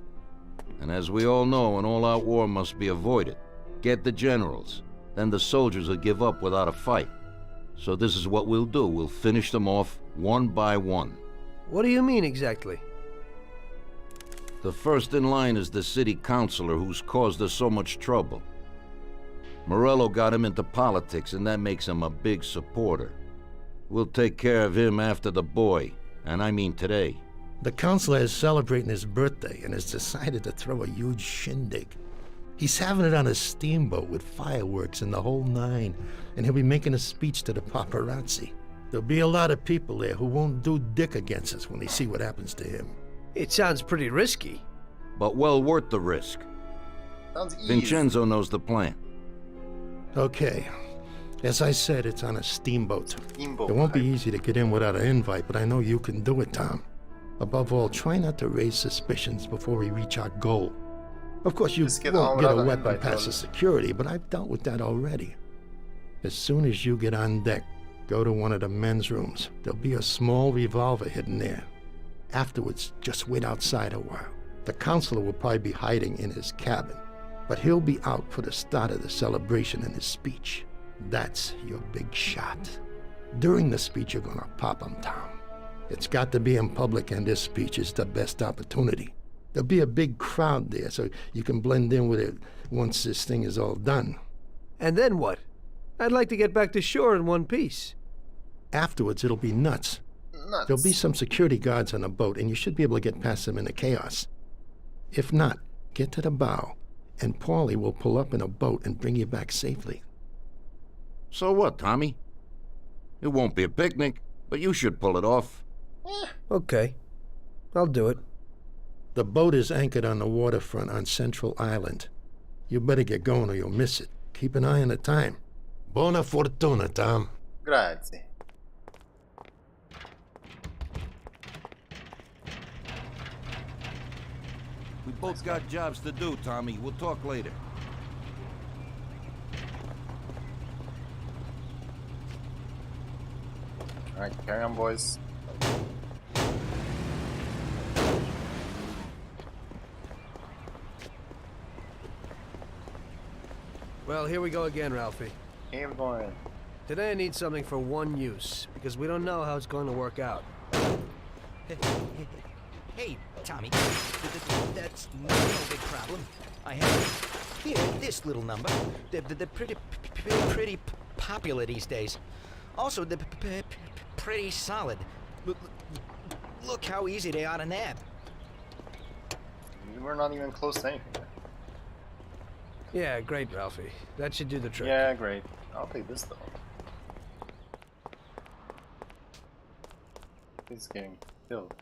And as we all know, an all-out war must be avoided. Get the generals. Then the soldiers will give up without a fight. So this is what we'll do. We'll finish them off one by one. What do you mean exactly? The first in line is the city councilor who's caused us so much trouble. Morello got him into politics, and that makes him a big supporter. We'll take care of him after the boy, and I mean today. The councilor is celebrating his birthday and has decided to throw a huge shindig. He's having it on a steamboat with fireworks and the whole nine, and he'll be making a speech to the paparazzi. There'll be a lot of people there who won't do dick against us when they see what happens to him. It sounds pretty risky. But well worth the risk. Sounds easy. Vincenzo knows the plan. Okay. As I said, it's on a steamboat. Steamboat It won't be type. easy to get in without an invite, but I know you can do it, Tom. Above all, try not to raise suspicions before we reach our goal. Of course, you Just get on won't get a without an weapon invite, past the security, but I've dealt with that already. As soon as you get on deck, go to one of the men's rooms. There'll be a small revolver hidden there. Afterwards, just wait outside a while. The counselor will probably be hiding in his cabin, but he'll be out for the start of the celebration and his speech. That's your big shot. During the speech, you're gonna pop him, Tom. It's got to be in public, and this speech is the best opportunity. There'll be a big crowd there, so you can blend in with it once this thing is all done. And then what? I'd like to get back to shore in one piece. Afterwards, it'll be nuts. Nuts. There'll be some security guards on the boat, and you should be able to get past them in the chaos. If not, get to the bow, and Paulie will pull up in a boat and bring you back safely. So what, Tommy? It won't be a picnic, but you should pull it off. Okay. I'll do it. The boat is anchored on the waterfront on Central Island. You better get going or you'll miss it. Keep an eye on the time. Buona fortuna, Tom. Grazie. We both got jobs to do, Tommy. We'll talk later. Alright, carry on, boys. Well, here we go again, Ralphie. Here we're going. Today I need something for one use, because we don't know how it's going to work out. Hey, Tommy. That's no big problem. I have here this little number. They're pretty popular these days. Also, they're pretty solid. Look how easy they are to nab. We're not even close to anything. Yeah, great, Ralphie. That should do the trick. Yeah, great. I'll take this though. He's getting killed.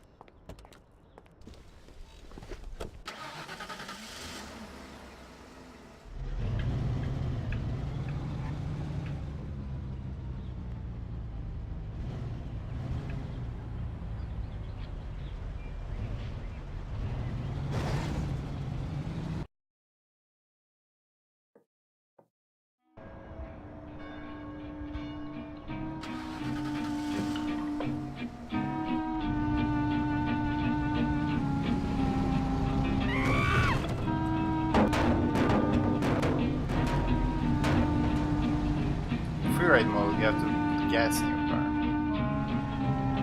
Freeride mode, you have to put gas in your car.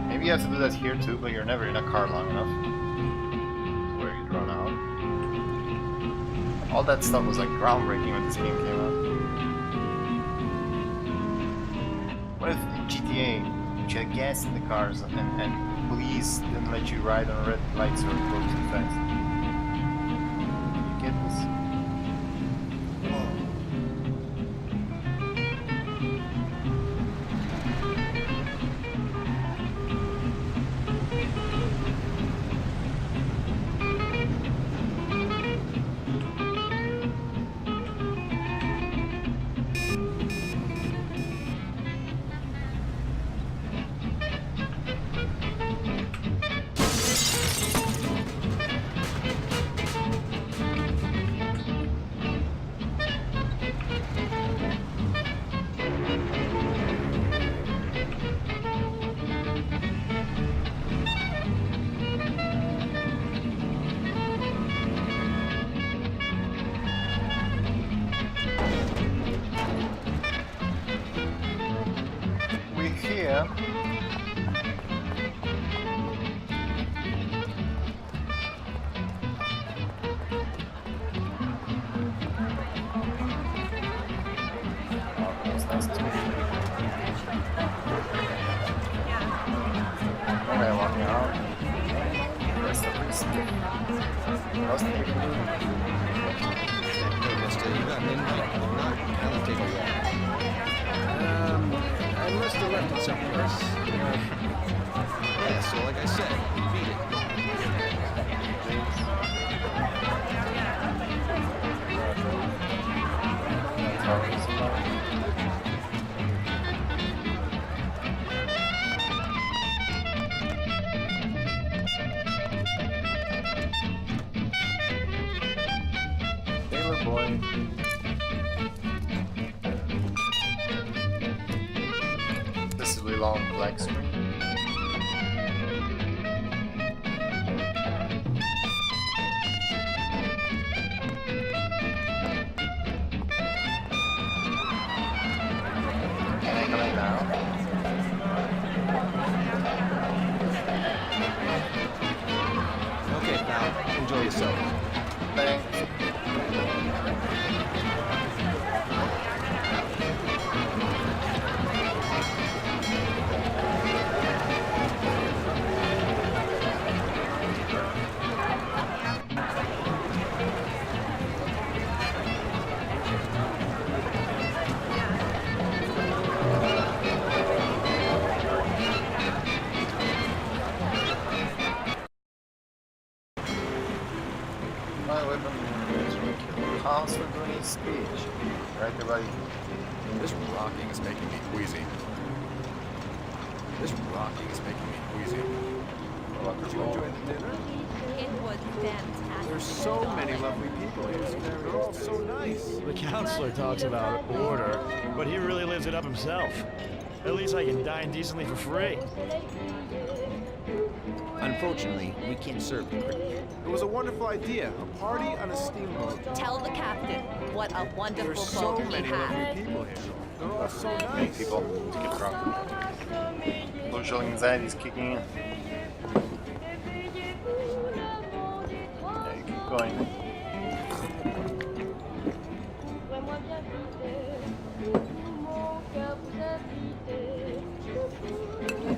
Maybe you have to do that here too, but you're never in a car long enough to where you'd run out. All that stuff was like groundbreaking when this game came out. What if in GTA you had gas in the cars and police didn't let you ride on red lights or go too fast? You get this? Here. Okay, walking out. Rest of this. Hey, mister, you got an invite? If not, I'll take a walk. I must have left it someplace. Yeah, so like I said, beat it. Sailor boy. This is really long black screen. Can I come in now? Okay, pal. Enjoy yourself. Thanks. My weapon is constant doing his speech. Right, everybody? This rocking is making me queasy. This rocking is making me queasy. rock and roll. It was fantastic. There's so many lovely people here. They're all so nice. The counselor talks about order, but he really lives it up himself. At least I can dine decently for free. Unfortunately, we can't serve you. It was a wonderful idea. A party on a steamboat. Tell the captain what a wonderful There's so boat he many has. lovely people here. They're all so Many nice. people to get drunk. Social anxiety is kicking in. Yeah, you keep going.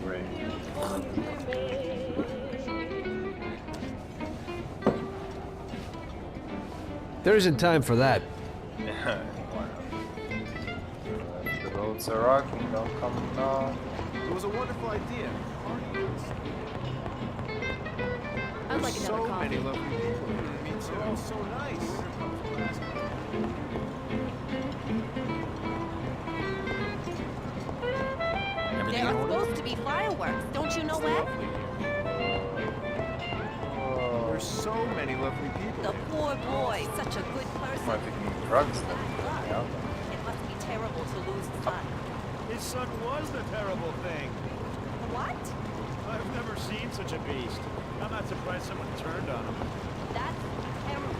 Great. There isn't time for that. The roads are rocking, don't come now. It was a wonderful idea. I'd like There's another so coffee. many lovely people here. Me too. They're all so nice. There are supposed to be fireworks. Don't you know that? There's so many lovely people The here. poor boy, such a good person. Might be drugs then. Yeah. It must be terrible to lose a son. His son was the terrible thing. What? I've never seen such a beast. I'm not surprised someone turned on him. That's terrible.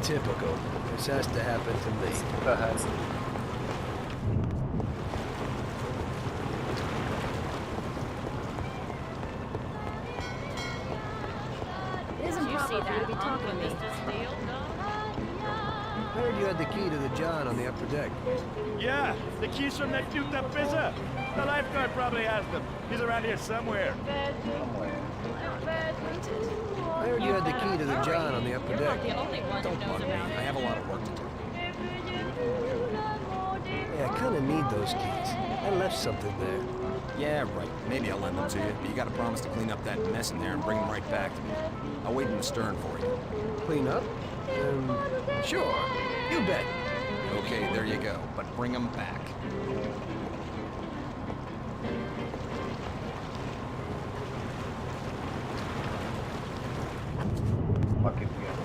Typical. This has to happen to me. That has It isn't proper for you to be talking to me. I heard you had the key to the John on the upper deck. Yeah, the keys from that duped up pizza. The lifeguard probably has them. He's around here somewhere. I heard you had the key to the John on the upper deck. The only one who knows about I have a lot of work to do. Yeah, I kind of need those keys. I left something there. Yeah, right. Maybe I'll lend them to you, but you gotta promise to clean up that mess in there and bring them right back to me. I'll wait in the stern for you. Clean up? Sure. You bet. Okay, there you go. But bring them back. fuck it again.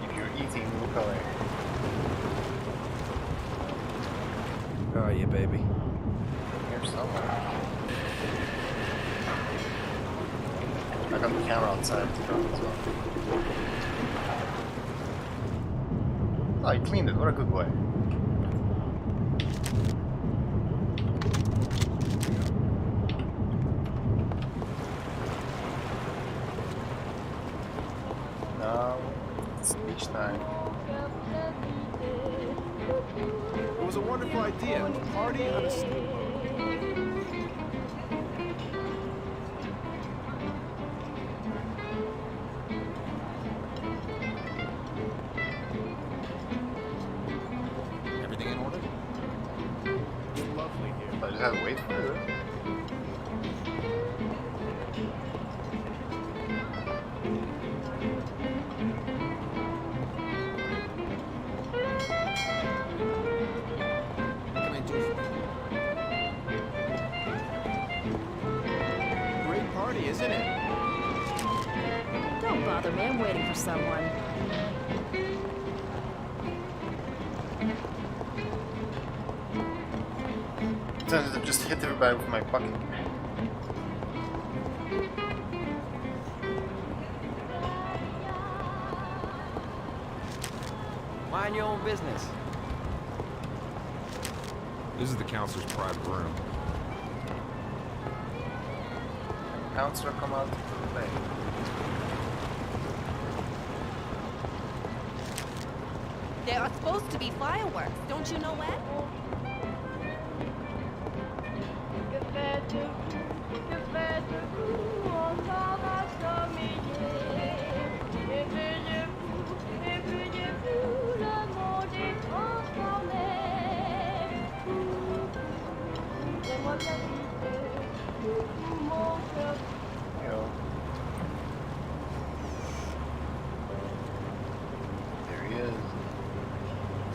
If you're eating, look away. Where are you, baby? Here somewhere. I got the camera outside to drop as well. Oh, you cleaned it. What a good boy. Now it's beach time. It was a wonderful idea. A party on a steamboat. Everything in order? It's lovely here. I just have to wait for it. What can I do for you? Great party, isn't it? Don't bother me. I'm waiting for someone. Just hit everybody with my bucket. Mind your own business. This is the counselor's private room. Counselor, come out to play. There are supposed to be fireworks. Don't you know that?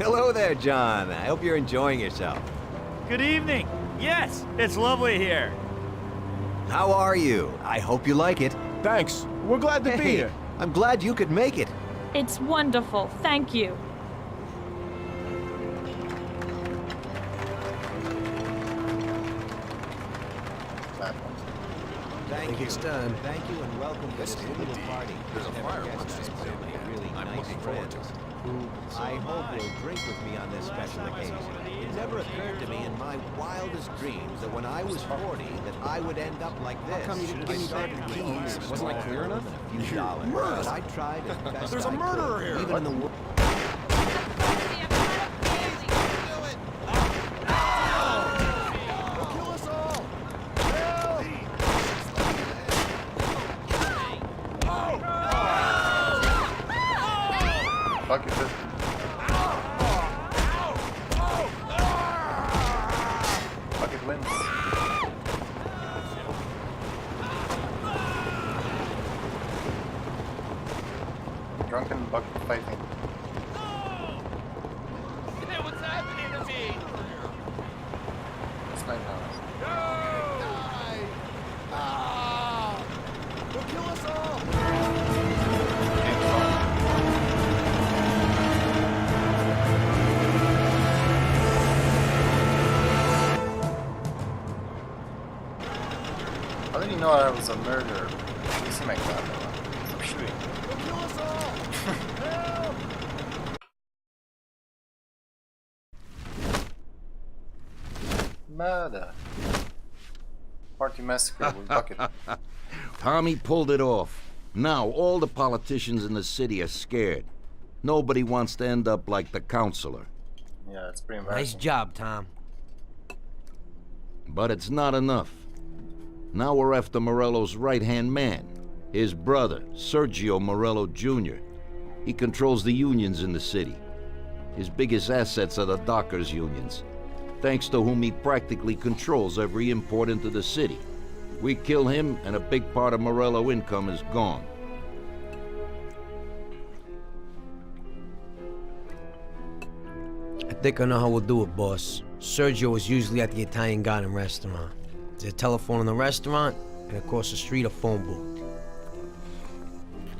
Hello there, John. I hope you're enjoying yourself. Good evening. Yes, it's lovely here. How are you? I hope you like it. Thanks. We're glad to be Hey, here. I'm glad you could make it. It's wonderful. Thank you. Thank you. It's time. Thank you and welcome to this little party. There's a fire once this a really I'm nice looking forward friend to it. who I hope will drink with me on this special occasion. It never occurred to me in my wildest dreams that when I was 40 that I would end up like this. How come you didn't give me back the keys? Wasn't I clear enough? A few dollars. But I tried as best There's a I murderer could, here. even in the world. Fuck is this? Bucket wins. Drunken bucket fighting. Hey, what's happening to me? It's my house. They'll kill us all! How did he know I was a murderer? You see my gun. Stop shooting. They'll kill us all! Help! Murder. Party massacre with bucket. Tommy pulled it off. Now all the politicians in the city are scared. Nobody wants to end up like the counselor. Yeah, it's pretty Nice embarrassing. job, Tom. But it's not enough. Now we're after Morello's right-hand man, his brother, Sergio Morello Jr. He controls the unions in the city. His biggest assets are the dockers' unions, thanks to whom he practically controls every import into the city. We kill him, and a big part of Morello income is gone. I think I know how we'll do it, boss. Sergio is usually at the Italian Garden restaurant. There's a telephone in the restaurant, and across the street a phone booth.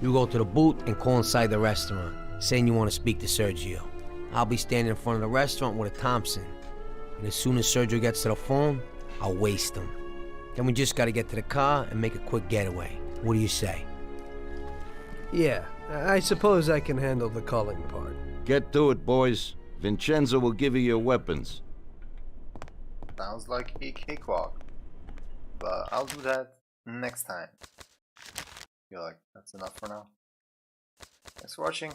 You go to the booth and call inside the restaurant, saying you want to speak to Sergio. I'll be standing in front of the restaurant with a Thompson, and as soon as Sergio gets to the phone, I'll waste him. Then we just gotta get to the car and make a quick getaway. What do you say? Yeah, I suppose I can handle the calling part. Get to it, boys. Vincenzo will give you your weapons. Sounds like a cakewalk. But I'll do that next time. Feel like that's enough for now. Thanks for watching.